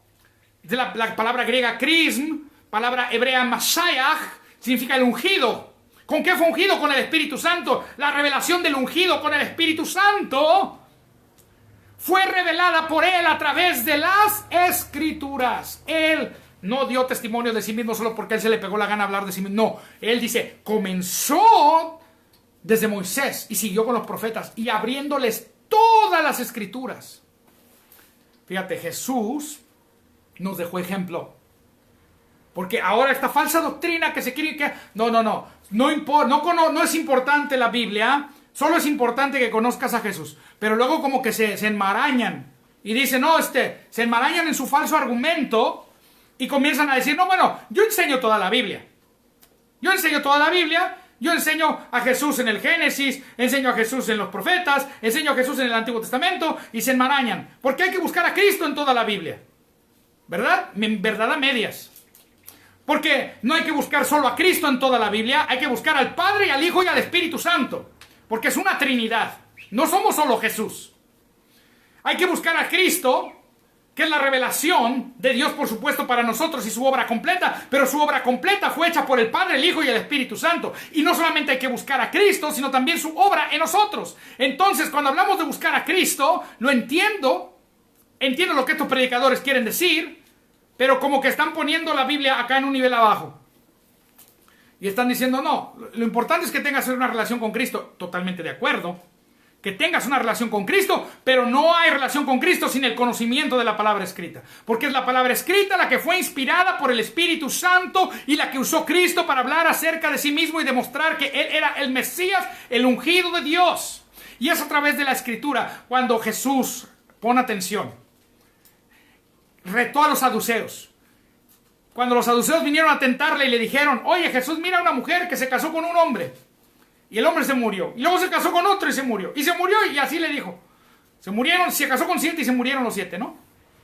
De la palabra griega krism, palabra hebrea Mashiach, significa el ungido. ¿Con qué fue ungido? Con el Espíritu Santo. La revelación del ungido con el Espíritu Santo fue revelada por Él a través de las Escrituras. Él no dio testimonio de sí mismo solo porque a Él se le pegó la gana hablar de sí mismo. No, Él dice, comenzó desde Moisés y siguió con los profetas y abriéndoles todas las Escrituras. Fíjate, Jesús nos dejó ejemplo. Porque ahora esta falsa doctrina que se quiere que... No es importante la Biblia, solo es importante que conozcas a Jesús. Pero luego como que se enmarañan y dicen, se enmarañan en su falso argumento y comienzan a decir, no, bueno, yo enseño toda la Biblia. Yo enseño a Jesús en el Génesis, enseño a Jesús en los profetas, enseño a Jesús en el Antiguo Testamento y se enmarañan. Porque hay que buscar a Cristo en toda la Biblia. ¿Verdad? Verdad a medias. Porque no hay que buscar solo a Cristo en toda la Biblia, hay que buscar al Padre y al Hijo y al Espíritu Santo. Porque es una Trinidad. No somos solo Jesús. Hay que buscar a Cristo, que es la revelación de Dios, por supuesto, para nosotros y su obra completa. Pero su obra completa fue hecha por el Padre, el Hijo y el Espíritu Santo. Y no solamente hay que buscar a Cristo, sino también su obra en nosotros. Entonces, cuando hablamos de buscar a Cristo, lo entiendo lo que estos predicadores quieren decir, pero como que están poniendo la Biblia acá en un nivel abajo. Y están diciendo, no, lo importante es que tengas una relación con Cristo. Totalmente de acuerdo. Que tengas una relación con Cristo, pero no hay relación con Cristo sin el conocimiento de la palabra escrita. Porque es la palabra escrita la que fue inspirada por el Espíritu Santo y la que usó Cristo para hablar acerca de sí mismo y demostrar que Él era el Mesías, el ungido de Dios. Y es a través de la Escritura cuando Jesús, pon atención, retó a los saduceos. Cuando los saduceos vinieron a tentarle y le dijeron, oye Jesús, mira a una mujer que se casó con un hombre y el hombre se murió, y luego se casó con otro y se murió y así le dijo, se casó con 7 y se murieron los 7, ¿no?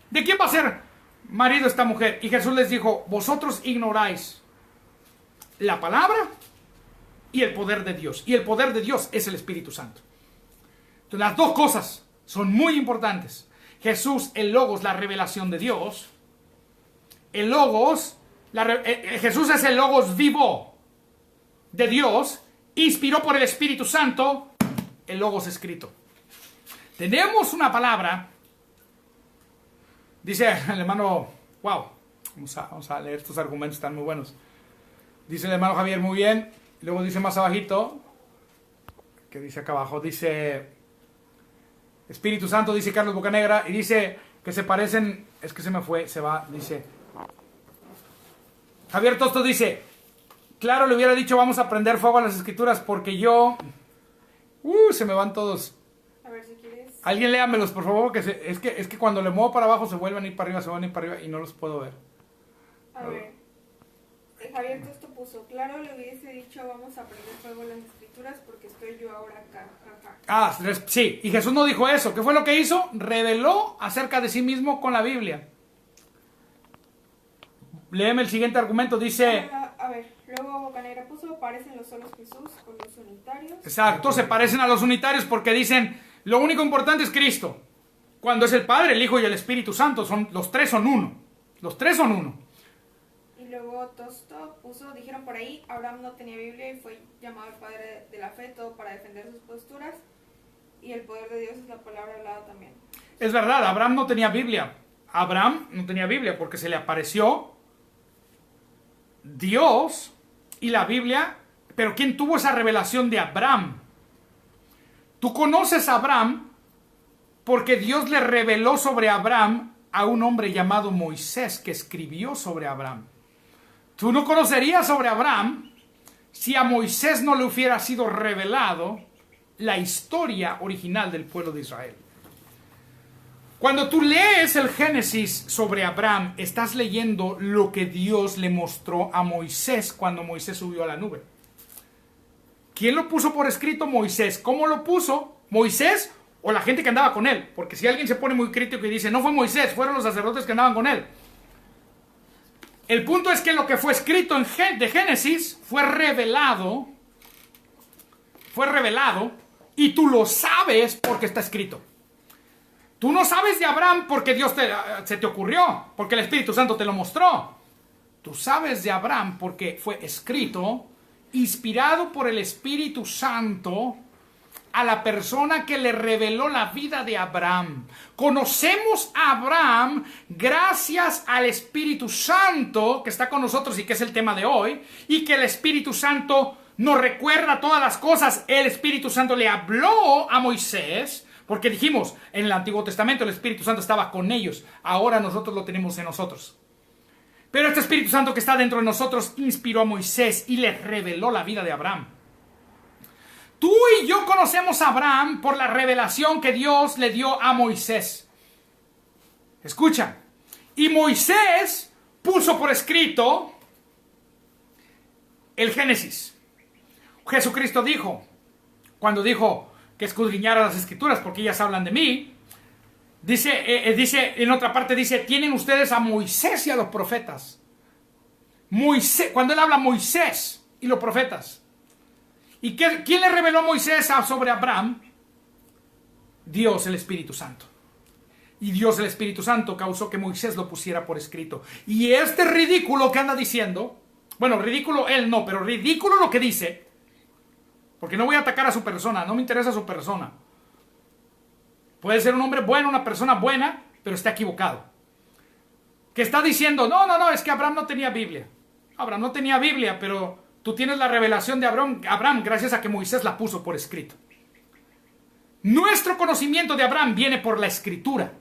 ¿De quién va a ser marido esta mujer? Y Jesús les dijo, vosotros ignoráis la palabra y el poder de Dios, y el poder de Dios es el Espíritu Santo. Entonces las dos cosas son muy importantes. Jesús, el Logos, la revelación de Dios. El Logos, Jesús es el Logos vivo de Dios, inspiró por el Espíritu Santo, el Logos escrito. Tenemos una palabra, dice el hermano, wow, vamos a leer estos argumentos, están muy buenos. Dice el hermano Javier, muy bien, luego dice más abajito, ¿Qué dice acá abajo? Dice Espíritu Santo, dice Carlos Bocanegra, y dice que se parecen, es que se me fue, se va, dice Javier Tosto, dice, claro, le hubiera dicho vamos a prender fuego a las escrituras porque yo, se me van todos. A ver si quieres. Alguien léamelos, por favor, que es que cuando le muevo para abajo se vuelven a ir para arriba, se van a ir para arriba y no los puedo ver. A ver. Javier Tosto puso, claro, le hubiese dicho vamos a prender fuego las escrituras porque estoy yo ahora acá. Sí, y Jesús no dijo eso. ¿Qué fue lo que hizo? Reveló acerca de sí mismo con la Biblia. Léeme el siguiente argumento, dice... A ver, luego Bocanegra puso, parecen los solos Jesús con los unitarios. Exacto, se parecen a los unitarios porque dicen, lo único importante es Cristo. Cuando es el Padre, el Hijo y el Espíritu Santo, los tres son uno. Los tres son uno. Y luego Tosto puso, dijeron por ahí, Abraham no tenía Biblia y fue llamado el padre de la fe, todo para defender sus posturas. Y el poder de Dios es la palabra hablada también. Es verdad, Abraham no tenía Biblia. Abraham no tenía Biblia porque se le apareció Dios y la Biblia. Pero ¿quién tuvo esa revelación de Abraham? Tú conoces a Abraham porque Dios le reveló sobre Abraham a un hombre llamado Moisés que escribió sobre Abraham. Tú no conocerías sobre Abraham si a Moisés no le hubiera sido revelado la historia original del pueblo de Israel. Cuando tú lees el Génesis sobre Abraham, estás leyendo lo que Dios le mostró a Moisés cuando Moisés subió a la nube. ¿Quién lo puso por escrito? Moisés. ¿Cómo lo puso? ¿Moisés o la gente que andaba con él? Porque si alguien se pone muy crítico y dice, no fue Moisés, fueron los sacerdotes que andaban con él. El punto es que lo que fue escrito de Génesis fue revelado, y tú lo sabes porque está escrito. Tú no sabes de Abraham porque Dios se te ocurrió, porque el Espíritu Santo te lo mostró. Tú sabes de Abraham porque fue escrito, inspirado por el Espíritu Santo, a la persona que le reveló la vida de Abraham. Conocemos a Abraham gracias al Espíritu Santo que está con nosotros y que es el tema de hoy, y que el Espíritu Santo nos recuerda todas las cosas. El Espíritu Santo le habló a Moisés, porque dijimos, en el Antiguo Testamento el Espíritu Santo estaba con ellos, ahora nosotros lo tenemos en nosotros. Pero este Espíritu Santo que está dentro de nosotros inspiró a Moisés y le reveló la vida de Abraham. Tú y yo conocemos a Abraham por la revelación que Dios le dio a Moisés. Escucha, y Moisés puso por escrito el Génesis. Jesucristo dijo, cuando dijo que escudriñara las escrituras porque ellas hablan de mí, dice en otra parte, dice, tienen ustedes a Moisés y a los profetas. Moisés, cuando él habla Moisés y los profetas. ¿Y quién le reveló a Moisés sobre Abraham? Dios, el Espíritu Santo. Y Dios, el Espíritu Santo, causó que Moisés lo pusiera por escrito. Y este ridículo que anda diciendo, bueno, ridículo él no, pero ridículo lo que dice, porque no voy a atacar a su persona, no me interesa su persona. Puede ser un hombre bueno, una persona buena, pero está equivocado. Que está diciendo, no, es que Abraham no tenía Biblia. Abraham no tenía Biblia, pero tú tienes la revelación de Abraham gracias a que Moisés la puso por escrito. Nuestro conocimiento de Abraham viene por la Escritura.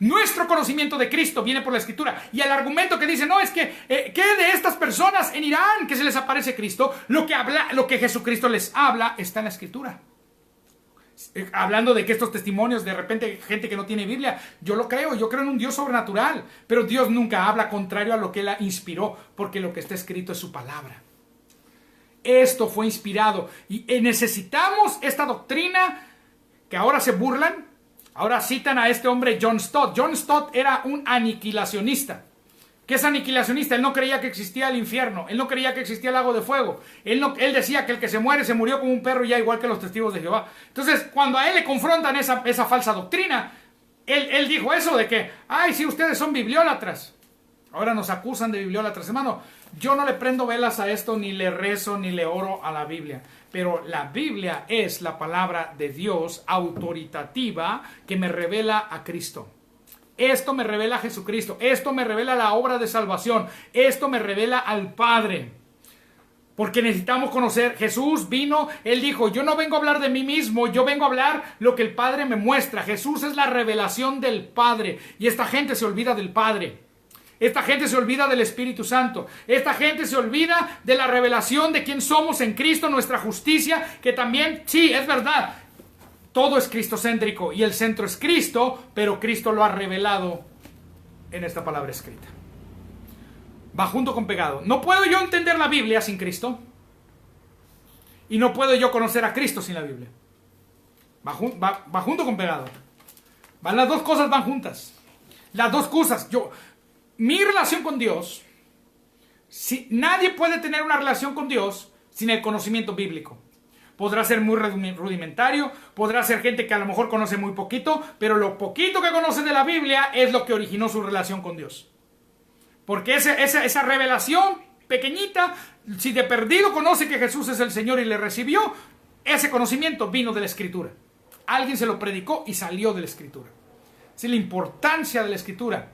Nuestro conocimiento de Cristo viene por la Escritura. Y el argumento que dice, no, es que ¿qué de estas personas en Irán que se les aparece Cristo? Lo que Jesucristo les habla está en la Escritura. Hablando de que estos testimonios, de repente gente que no tiene Biblia, yo creo en un Dios sobrenatural, pero Dios nunca habla contrario a lo que Él inspiró, porque lo que está escrito es su palabra. Esto fue inspirado y necesitamos esta doctrina que ahora se burlan. Ahora citan a este hombre John Stott. John Stott era un aniquilacionista. ¿Qué es aniquilacionista? Él no creía que existía el infierno. Él no creía que existía el lago de fuego. Él decía que el que se muere se murió como un perro, ya igual que los testigos de Jehová. Entonces, cuando a él le confrontan esa falsa doctrina, él dijo eso de que, ay, sí, ustedes son bibliólatras. Ahora nos acusan de bibliólatras. Hermano, yo no le prendo velas a esto, ni le rezo, ni le oro a la Biblia. Pero la Biblia es la palabra de Dios autoritativa que me revela a Cristo. Esto me revela a Jesucristo. Esto me revela la obra de salvación. Esto me revela al Padre. Porque necesitamos conocer. Jesús vino, Él dijo, yo no vengo a hablar de mí mismo, yo vengo a hablar lo que el Padre me muestra. Jesús es la revelación del Padre. Y esta gente se olvida del Padre. Esta gente se olvida del Espíritu Santo. Esta gente se olvida de la revelación de quién somos en Cristo, nuestra justicia, que también, sí, es verdad, todo es cristocéntrico y el centro es Cristo, pero Cristo lo ha revelado en esta palabra escrita. Va junto con pegado. No puedo yo entender la Biblia sin Cristo. Y no puedo yo conocer a Cristo sin la Biblia. Va junto con pegado. Las dos cosas van juntas. Las dos cosas. Mi relación con Dios, nadie puede tener una relación con Dios sin el conocimiento bíblico. Podrá ser muy rudimentario, podrá ser gente que a lo mejor conoce muy poquito, pero lo poquito que conoce de la Biblia es lo que originó su relación con Dios. Porque esa revelación pequeñita, si de perdido conoce que Jesús es el Señor y le recibió, ese conocimiento vino de la Escritura. Alguien se lo predicó y salió de la Escritura. Es la importancia de la Escritura.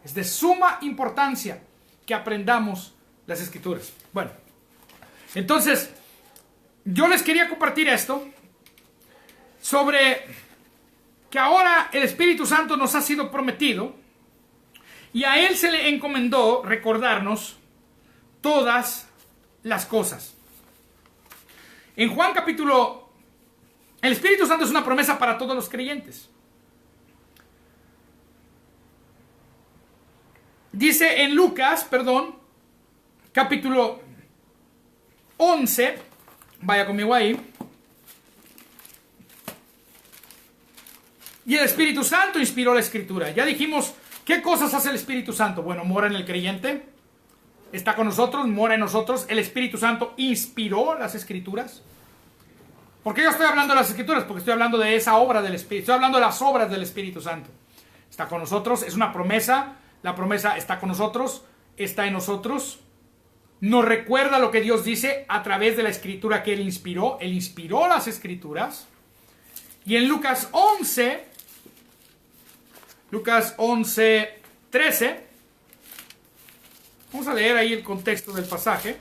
Es de suma importancia que aprendamos las Escrituras. Bueno, entonces, yo les quería compartir esto sobre que ahora el Espíritu Santo nos ha sido prometido y a Él se le encomendó recordarnos todas las cosas. En Juan capítulo... El Espíritu Santo es una promesa para todos los creyentes. Dice en Lucas, capítulo 11, vaya conmigo ahí. Y el Espíritu Santo inspiró la Escritura. Ya dijimos, ¿qué cosas hace el Espíritu Santo? Bueno, mora en el creyente, está con nosotros, mora en nosotros. El Espíritu Santo inspiró las Escrituras. ¿Por qué yo estoy hablando de las Escrituras? Porque estoy hablando de esa obra del Espíritu. Estoy hablando de las obras del Espíritu Santo. Está con nosotros, es una promesa. La promesa está con nosotros, está en nosotros. Nos recuerda lo que Dios dice a través de la Escritura que Él inspiró. Él inspiró las Escrituras. Y en Lucas 11, 13, vamos a leer ahí el contexto del pasaje.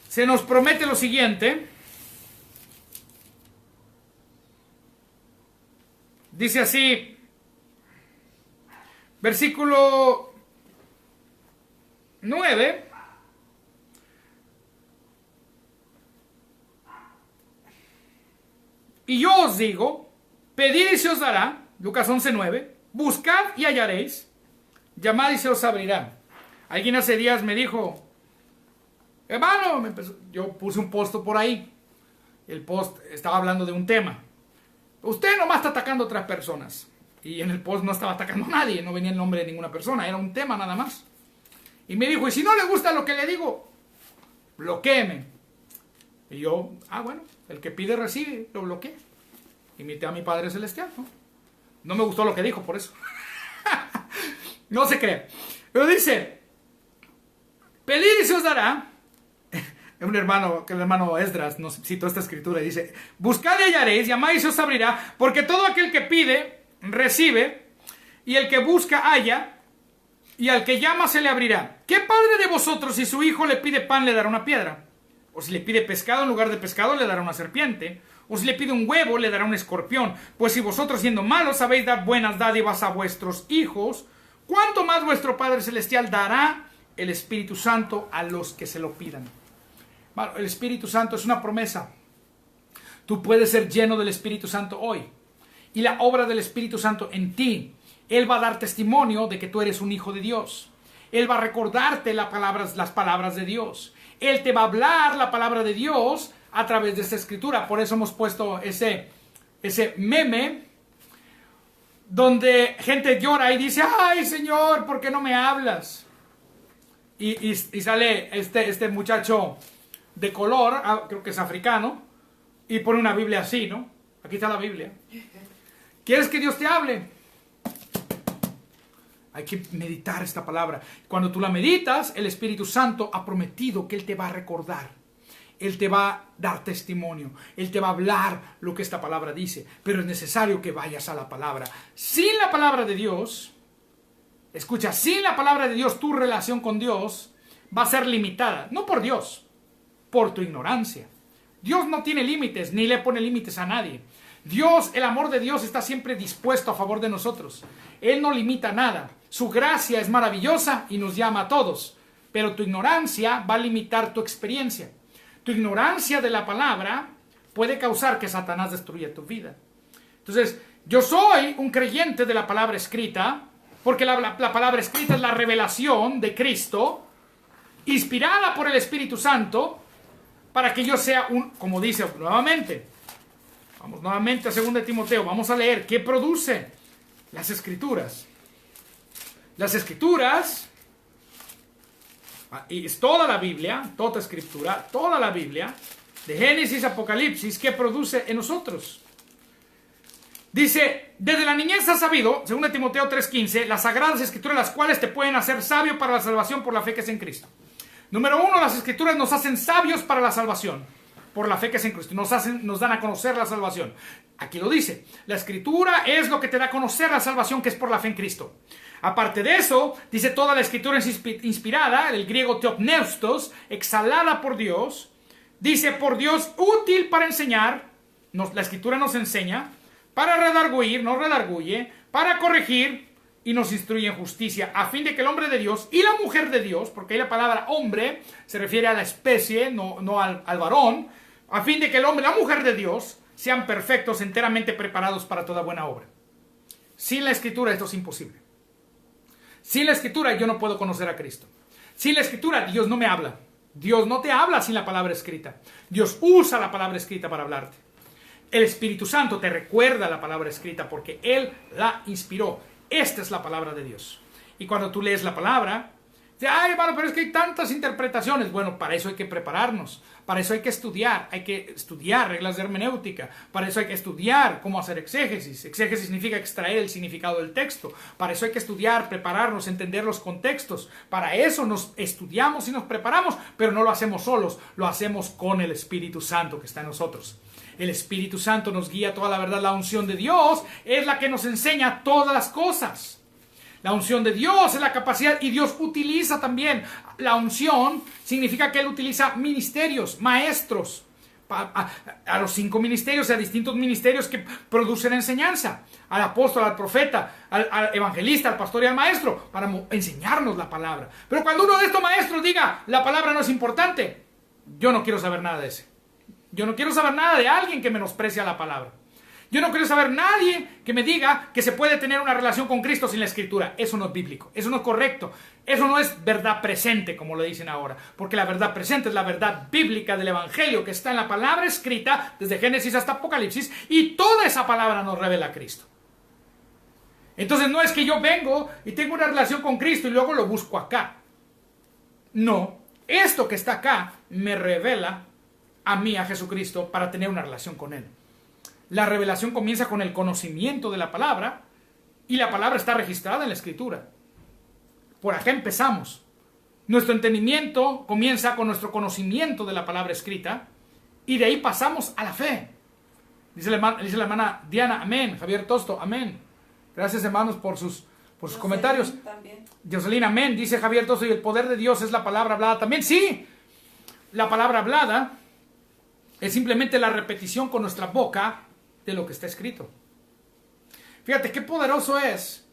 Se nos promete lo siguiente. Dice así, versículo 9. Y yo os digo, pedid y se os dará, Lucas 11:9, buscad y hallaréis, llamad y se os abrirá. Alguien hace días me dijo, hermano, yo puse un post por ahí, el post estaba hablando de un tema. Usted nomás está atacando a otras personas. Y en el post no estaba atacando a nadie, no venía el nombre de ninguna persona, era un tema nada más. Y me dijo, y si no le gusta lo que le digo, bloquéeme. Y yo, bueno, el que pide recibe, lo bloqueé. Imité a mi Padre Celestial, ¿no? No me gustó lo que dijo, por eso. No se cree. Pero dice, pedid y se os dará. Un hermano, que el hermano Esdras nos citó esta escritura y dice, buscad y hallaréis, llamad y se os abrirá, porque todo aquel que pide, recibe, y el que busca, halla, y al que llama se le abrirá. ¿Qué padre de vosotros, si su hijo le pide pan, le dará una piedra? O si le pide pescado, en lugar de pescado, le dará una serpiente? O si le pide un huevo, le dará un escorpión? Pues si vosotros, siendo malos, sabéis dar buenas dádivas a vuestros hijos, ¿cuánto más vuestro Padre Celestial dará el Espíritu Santo a los que se lo pidan? Bueno, el Espíritu Santo es una promesa. Tú puedes ser lleno del Espíritu Santo hoy. Y la obra del Espíritu Santo en ti, Él va a dar testimonio de que tú eres un hijo de Dios. Él va a recordarte las palabras de Dios. Él te va a hablar la palabra de Dios a través de esta escritura. Por eso hemos puesto ese meme donde gente llora y dice, ay Señor, ¿por qué no me hablas? Y sale este muchacho de color, creo que es africano, y pone una Biblia así, ¿no? Aquí está la Biblia. ¿Quieres que Dios te hable? Hay que meditar esta palabra. Cuando tú la meditas, el Espíritu Santo ha prometido que Él te va a recordar. Él te va a dar testimonio. Él te va a hablar lo que esta palabra dice. Pero es necesario que vayas a la palabra. Sin la palabra de Dios, Escucha, sin la palabra de Dios, tu relación con Dios va a ser limitada. No por Dios, por tu ignorancia. Dios no tiene límites, ni le pone límites a nadie. Dios, el amor de Dios está siempre dispuesto a favor de nosotros. Él no limita nada. Su gracia es maravillosa y nos llama a todos. Pero tu ignorancia va a limitar tu experiencia. Tu ignorancia de la palabra puede causar que Satanás destruya tu vida. Entonces, yo soy un creyente de la palabra escrita, porque la palabra escrita es la revelación de Cristo, inspirada por el Espíritu Santo, para que yo sea un, como dice nuevamente, vamos nuevamente a 2 Timoteo, vamos a leer, ¿qué produce? Las Escrituras. Las Escrituras, y es toda la Biblia, toda Escritura, toda la Biblia, de Génesis a Apocalipsis, ¿qué produce en nosotros? Dice, desde la niñez has sabido, 2 Timoteo 3:15, las sagradas escrituras, las cuales te pueden hacer sabio para la salvación por la fe que es en Cristo. Número 1, las escrituras nos hacen sabios para la salvación, por la fe que es en Cristo. Nos dan a conocer la salvación. Aquí lo dice, la escritura es lo que te da a conocer la salvación, que es por la fe en Cristo. Aparte de eso, dice, toda la escritura es inspirada, el griego theopneustos, exhalada por Dios. Dice, por Dios, útil para enseñar, la escritura nos enseña, para redarguir, nos redarguye, para corregir y nos instruye en justicia, a fin de que el hombre de Dios y la mujer de Dios, porque ahí la palabra hombre se refiere a la especie, no al varón, a fin de que el hombre y la mujer de Dios sean perfectos, enteramente preparados para toda buena obra. Sin la escritura esto es imposible. Sin la escritura yo no puedo conocer a Cristo. Sin la escritura Dios no me habla. Dios no te habla sin la palabra escrita. Dios usa la palabra escrita para hablarte. El Espíritu Santo te recuerda la palabra escrita porque Él la inspiró. Esta es la palabra de Dios. Y cuando tú lees la palabra, dices, ay, hermano, pero es que hay tantas interpretaciones. Bueno, para eso hay que prepararnos. Para eso hay que estudiar. Hay que estudiar reglas de hermenéutica. Para eso hay que estudiar cómo hacer exégesis. Exégesis significa extraer el significado del texto. Para eso hay que estudiar, prepararnos, entender los contextos. Para eso nos estudiamos y nos preparamos, pero no lo hacemos solos. Lo hacemos con el Espíritu Santo que está en nosotros. El Espíritu Santo nos guía toda la verdad. La unción de Dios es la que nos enseña todas las cosas. La unción de Dios es la capacidad y Dios utiliza también. La unción significa que Él utiliza ministerios, maestros, a los 5 ministerios, a distintos ministerios que producen enseñanza. Al apóstol, al profeta, al evangelista, al pastor y al maestro, para enseñarnos la palabra. Pero cuando uno de estos maestros diga, la palabra no es importante, yo no quiero saber nada de ese. Yo no quiero saber nada de alguien que menosprecia la palabra. Yo no quiero saber nadie que me diga que se puede tener una relación con Cristo sin la Escritura. Eso no es bíblico, eso no es correcto. Eso no es verdad presente, como lo dicen ahora. Porque la verdad presente es la verdad bíblica del Evangelio que está en la palabra escrita desde Génesis hasta Apocalipsis. Y toda esa palabra nos revela a Cristo. Entonces no es que yo vengo y tengo una relación con Cristo y luego lo busco acá. No, esto que está acá me revela a mí, a Jesucristo, para tener una relación con Él. La revelación comienza con el conocimiento de la palabra y la palabra está registrada en la Escritura. Por acá empezamos. Nuestro entendimiento comienza con nuestro conocimiento de la palabra escrita y de ahí pasamos a la fe. Dice la hermana Diana, amén. Javier Tosto, amén. Gracias, hermanos, por sus comentarios. También. Jocelyn, amén. Dice Javier Tosto, y el poder de Dios es la palabra hablada también. Sí, la palabra hablada es simplemente la repetición con nuestra boca de lo que está escrito. Fíjate qué poderoso es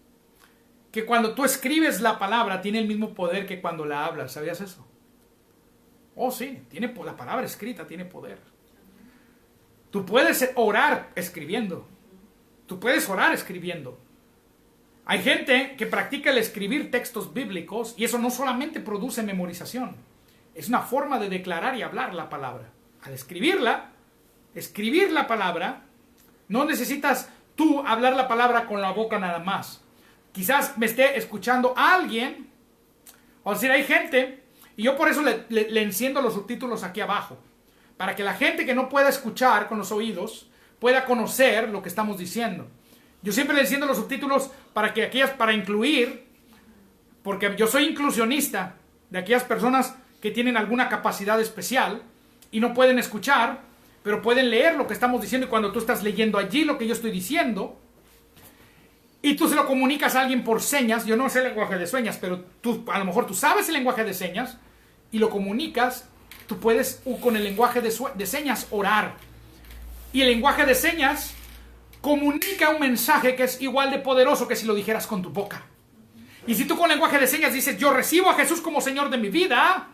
que cuando tú escribes la palabra tiene el mismo poder que cuando la hablas. ¿Sabías eso? Oh, sí, la palabra escrita tiene poder. Tú puedes orar escribiendo. Tú puedes orar escribiendo. Hay gente que practica el escribir textos bíblicos y eso no solamente produce memorización. Es una forma de declarar y hablar la palabra. Al escribirla, escribir la palabra, no necesitas tú hablar la palabra con la boca nada más. Quizás me esté escuchando a alguien, o decir, hay gente, y yo por eso le enciendo los subtítulos aquí abajo, para que la gente que no pueda escuchar con los oídos pueda conocer lo que estamos diciendo. Yo siempre le enciendo los subtítulos para incluir, porque yo soy inclusionista de aquellas personas que tienen alguna capacidad especial y no pueden escuchar, pero pueden leer lo que estamos diciendo, y cuando tú estás leyendo allí lo que yo estoy diciendo, y tú se lo comunicas a alguien por señas, yo no sé el lenguaje de señas, pero a lo mejor tú sabes el lenguaje de señas y lo comunicas, tú puedes con el lenguaje de señas orar. Y el lenguaje de señas comunica un mensaje que es igual de poderoso que si lo dijeras con tu boca. Y si tú con lenguaje de señas dices, yo recibo a Jesús como Señor de mi vida,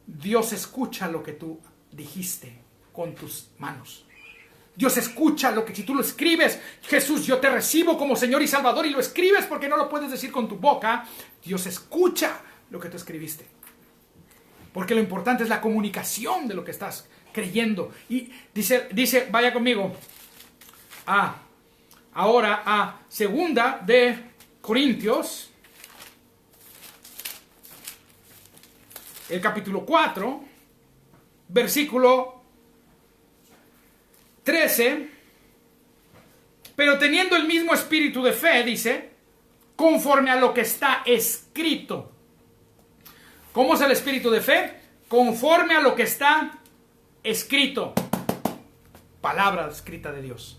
Dios escucha lo que tú dijiste con tus manos. Dios escucha lo que, si tú lo escribes, Jesús, yo te recibo como Señor y Salvador, y lo escribes porque no lo puedes decir con tu boca, Dios escucha lo que tú escribiste. Porque lo importante es la comunicación de lo que estás creyendo. Y dice, vaya conmigo ahora a 2 de Corintios, el capítulo 4, versículo 13, pero teniendo el mismo espíritu de fe, dice, conforme a lo que está escrito. ¿Cómo es el espíritu de fe? Conforme a lo que está escrito. Palabra escrita de Dios.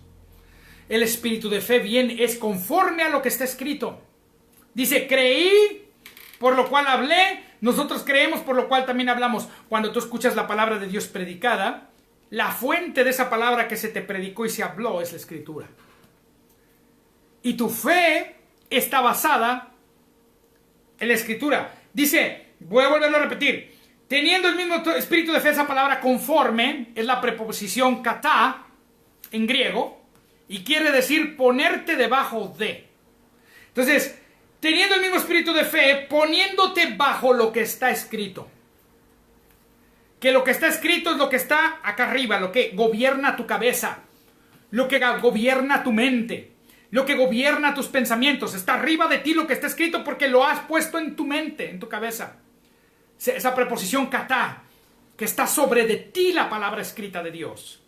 El espíritu de fe es conforme a lo que está escrito. Dice, creí, por lo cual hablé. Nosotros creemos, por lo cual también hablamos. Cuando tú escuchas la palabra de Dios predicada, la fuente de esa palabra que se te predicó y se habló es la escritura. Y tu fe está basada en la escritura. Dice, voy a volverlo a repetir. Teniendo el mismo espíritu de fe, esa palabra conforme es la preposición katá en griego y quiere decir ponerte debajo de. Entonces, teniendo el mismo espíritu de fe, poniéndote bajo lo que está escrito. Que lo que está escrito es lo que está acá arriba, lo que gobierna tu cabeza, lo que gobierna tu mente, lo que gobierna tus pensamientos. Está arriba de ti lo que está escrito porque lo has puesto en tu mente, en tu cabeza. Esa preposición katá, que está sobre de ti la palabra escrita de Dios.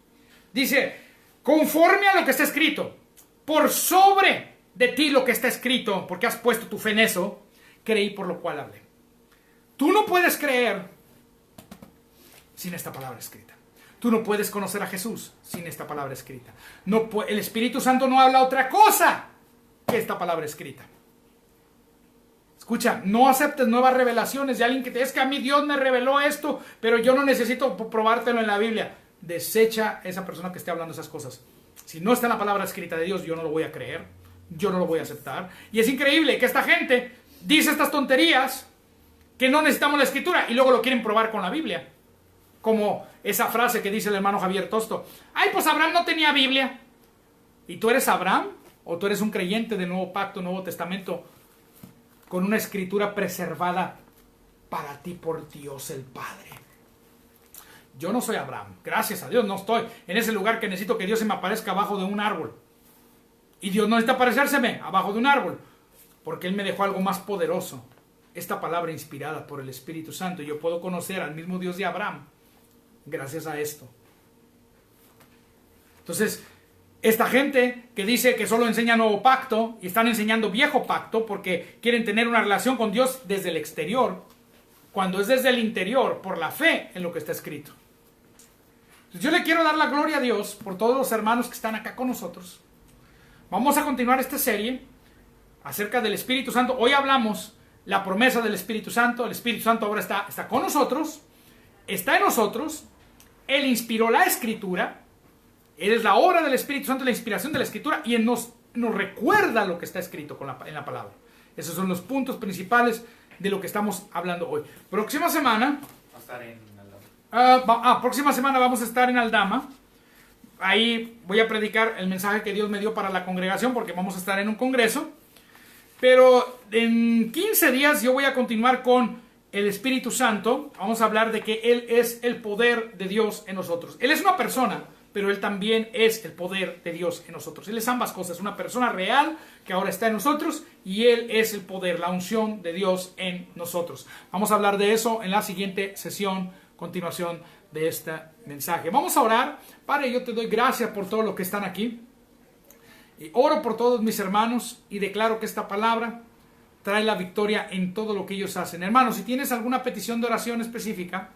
Dice, conforme a lo que está escrito, por sobre de ti lo que está escrito, porque has puesto tu fe en eso, creí por lo cual hablé. Tú no puedes creer sin esta palabra escrita. Tú no puedes conocer a Jesús sin esta palabra escrita. El Espíritu Santo no habla otra cosa que esta palabra escrita. Escucha, no aceptes nuevas revelaciones de alguien que te es que a mí Dios me reveló esto, pero yo no necesito probártelo en la Biblia. Desecha a esa persona que esté hablando esas cosas. Si no está en la palabra escrita de Dios, yo no lo voy a creer, yo no lo voy a aceptar. Y es increíble que esta gente dice estas tonterías que no necesitamos la escritura y luego lo quieren probar con la Biblia. Como esa frase que dice el hermano Javier Tosto. Ay, pues Abraham no tenía Biblia. ¿Y tú eres Abraham? ¿O tú eres un creyente del Nuevo Pacto, Nuevo Testamento, con una escritura preservada para ti por Dios el Padre? Yo no soy Abraham. Gracias a Dios no estoy en ese lugar que necesito que Dios se me aparezca abajo de un árbol. Y Dios no necesita aparecérseme abajo de un árbol, porque Él me dejó algo más poderoso. Esta palabra inspirada por el Espíritu Santo. Yo puedo conocer al mismo Dios de Abraham gracias a esto. Entonces, esta gente que dice que solo enseña Nuevo Pacto y están enseñando Viejo Pacto porque quieren tener una relación con Dios desde el exterior, cuando es desde el interior, por la fe en lo que está escrito. Entonces, yo le quiero dar la gloria a Dios por todos los hermanos que están acá con nosotros. Vamos a continuar esta serie acerca del Espíritu Santo. Hoy hablamos la promesa del Espíritu Santo. El Espíritu Santo ahora está con nosotros, está en nosotros. Él inspiró la Escritura. Él es la obra del Espíritu Santo, la inspiración de la Escritura, y Él nos recuerda lo que está escrito en la palabra. Esos son los puntos principales de lo que estamos hablando hoy. Próxima semana próxima semana vamos a estar en Aldama. Ahí voy a predicar el mensaje que Dios me dio para la congregación, porque vamos a estar en un congreso. Pero en 15 días yo voy a continuar con el Espíritu Santo. Vamos a hablar de que Él es el poder de Dios en nosotros. Él es una persona, pero Él también es el poder de Dios en nosotros. Él es ambas cosas, una persona real que ahora está en nosotros, y Él es el poder, la unción de Dios en nosotros. Vamos a hablar de eso en la siguiente sesión, continuación de este mensaje. Vamos a orar. Padre, yo te doy gracias por todo lo que están aquí. Y oro por todos mis hermanos y declaro que esta palabra trae la victoria en todo lo que ellos hacen. Hermanos, si tienes alguna petición de oración específica,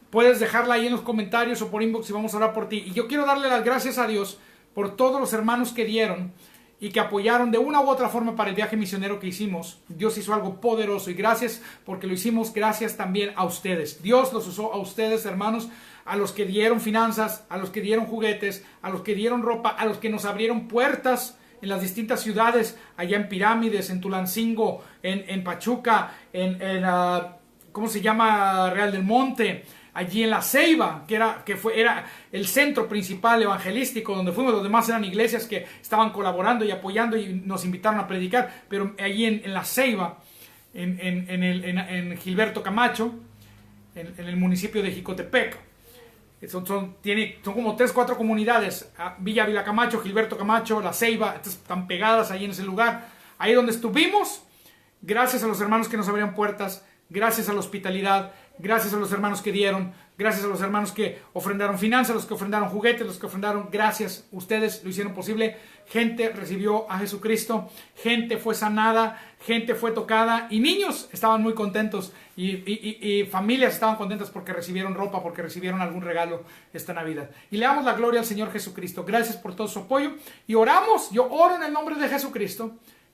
puedes dejarla ahí en los comentarios o por inbox y vamos a orar por ti. Y yo quiero darle las gracias a Dios por todos los hermanos que dieron y que apoyaron de una u otra forma para el viaje misionero que hicimos. Dios hizo algo poderoso y gracias porque lo hicimos, gracias también a ustedes. Dios los usó a ustedes, hermanos, a los que dieron finanzas, a los que dieron juguetes, a los que dieron ropa, a los que nos abrieron puertas en las distintas ciudades, allá en Pirámides, en Tulancingo, en Pachuca, ¿cómo se llama? Real del Monte, allí en La Ceiba, que era el centro principal evangelístico donde fuimos. Los demás eran iglesias que estaban colaborando y apoyando y nos invitaron a predicar, pero allí en La Ceiba, en Gilberto Camacho, en el municipio de Jicotepec. Son como 3 o 4 comunidades: Villa Camacho, Gilberto Camacho, La Ceiba, están pegadas ahí en ese lugar. Ahí donde estuvimos, gracias a los hermanos que nos abrieron puertas, gracias a la hospitalidad, gracias a los hermanos que dieron, gracias a los hermanos que ofrendaron finanzas, los que ofrendaron juguetes, los que ofrendaron, gracias, ustedes lo hicieron posible. Gente recibió a Jesucristo, gente fue sanada, gente fue tocada y niños estaban muy contentos y familias estaban contentas porque recibieron ropa, porque recibieron algún regalo esta Navidad. Y le damos la gloria al Señor Jesucristo. Gracias por todo su apoyo y oramos. Yo oro en el nombre de Jesucristo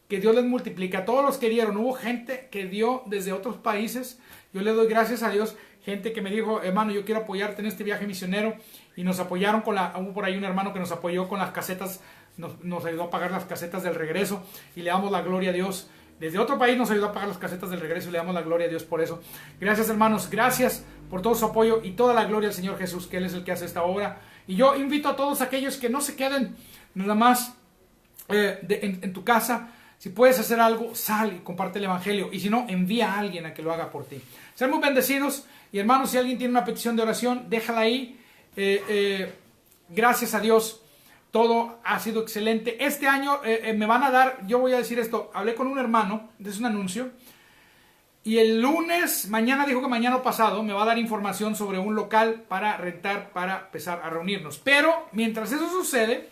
que Dios les multiplique a todos los que dieron. Hubo gente que dio desde otros países. Yo le doy gracias a Dios. Gente que me dijo: hermano, yo quiero apoyarte en este viaje misionero. Y nos apoyaron hubo por ahí un hermano que nos apoyó con las casetas. Nos ayudó a pagar las casetas del regreso. Y le damos la gloria a Dios. Desde otro país nos ayudó a pagar las casetas del regreso. Y le damos la gloria a Dios por eso. Gracias, hermanos. Gracias por todo su apoyo. Y toda la gloria al Señor Jesús, que Él es el que hace esta obra. Y yo invito a todos aquellos que no se queden nada más en tu casa. Si puedes hacer algo, sal y comparte el evangelio. Y si no, envía a alguien a que lo haga por ti. Sean muy bendecidos. Y hermanos, si alguien tiene una petición de oración, déjala ahí. Gracias a Dios, todo ha sido excelente. Este año me van a dar, yo voy a decir esto, hablé con un hermano, es un anuncio. Y el lunes, mañana dijo que mañana pasado, me va a dar información sobre un local para rentar, para empezar a reunirnos. Pero mientras eso sucede,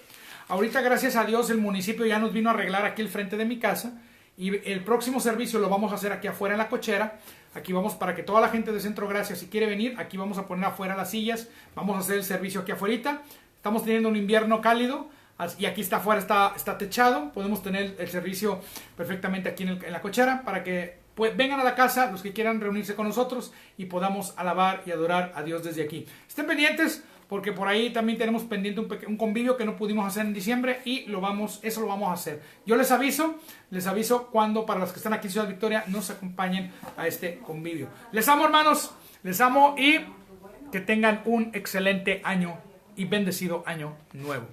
ahorita, gracias a Dios, el municipio ya nos vino a arreglar aquí el frente de mi casa. Y el próximo servicio lo vamos a hacer aquí afuera en la cochera. Aquí vamos, para que toda la gente de Centro Gracia, si quiere venir, aquí vamos a poner afuera las sillas. Vamos a hacer el servicio aquí afuera. Estamos teniendo un invierno cálido. Y aquí está afuera, está techado. Podemos tener el servicio perfectamente aquí en la cochera. Para que vengan a la casa los que quieran reunirse con nosotros. Y podamos alabar y adorar a Dios desde aquí. Estén pendientes, porque por ahí también tenemos pendiente un convivio que no pudimos hacer en diciembre y eso lo vamos a hacer. Yo les aviso cuando, para los que están aquí en Ciudad Victoria, nos acompañen a este convivio. Les amo, hermanos, les amo y que tengan un excelente año y bendecido año nuevo.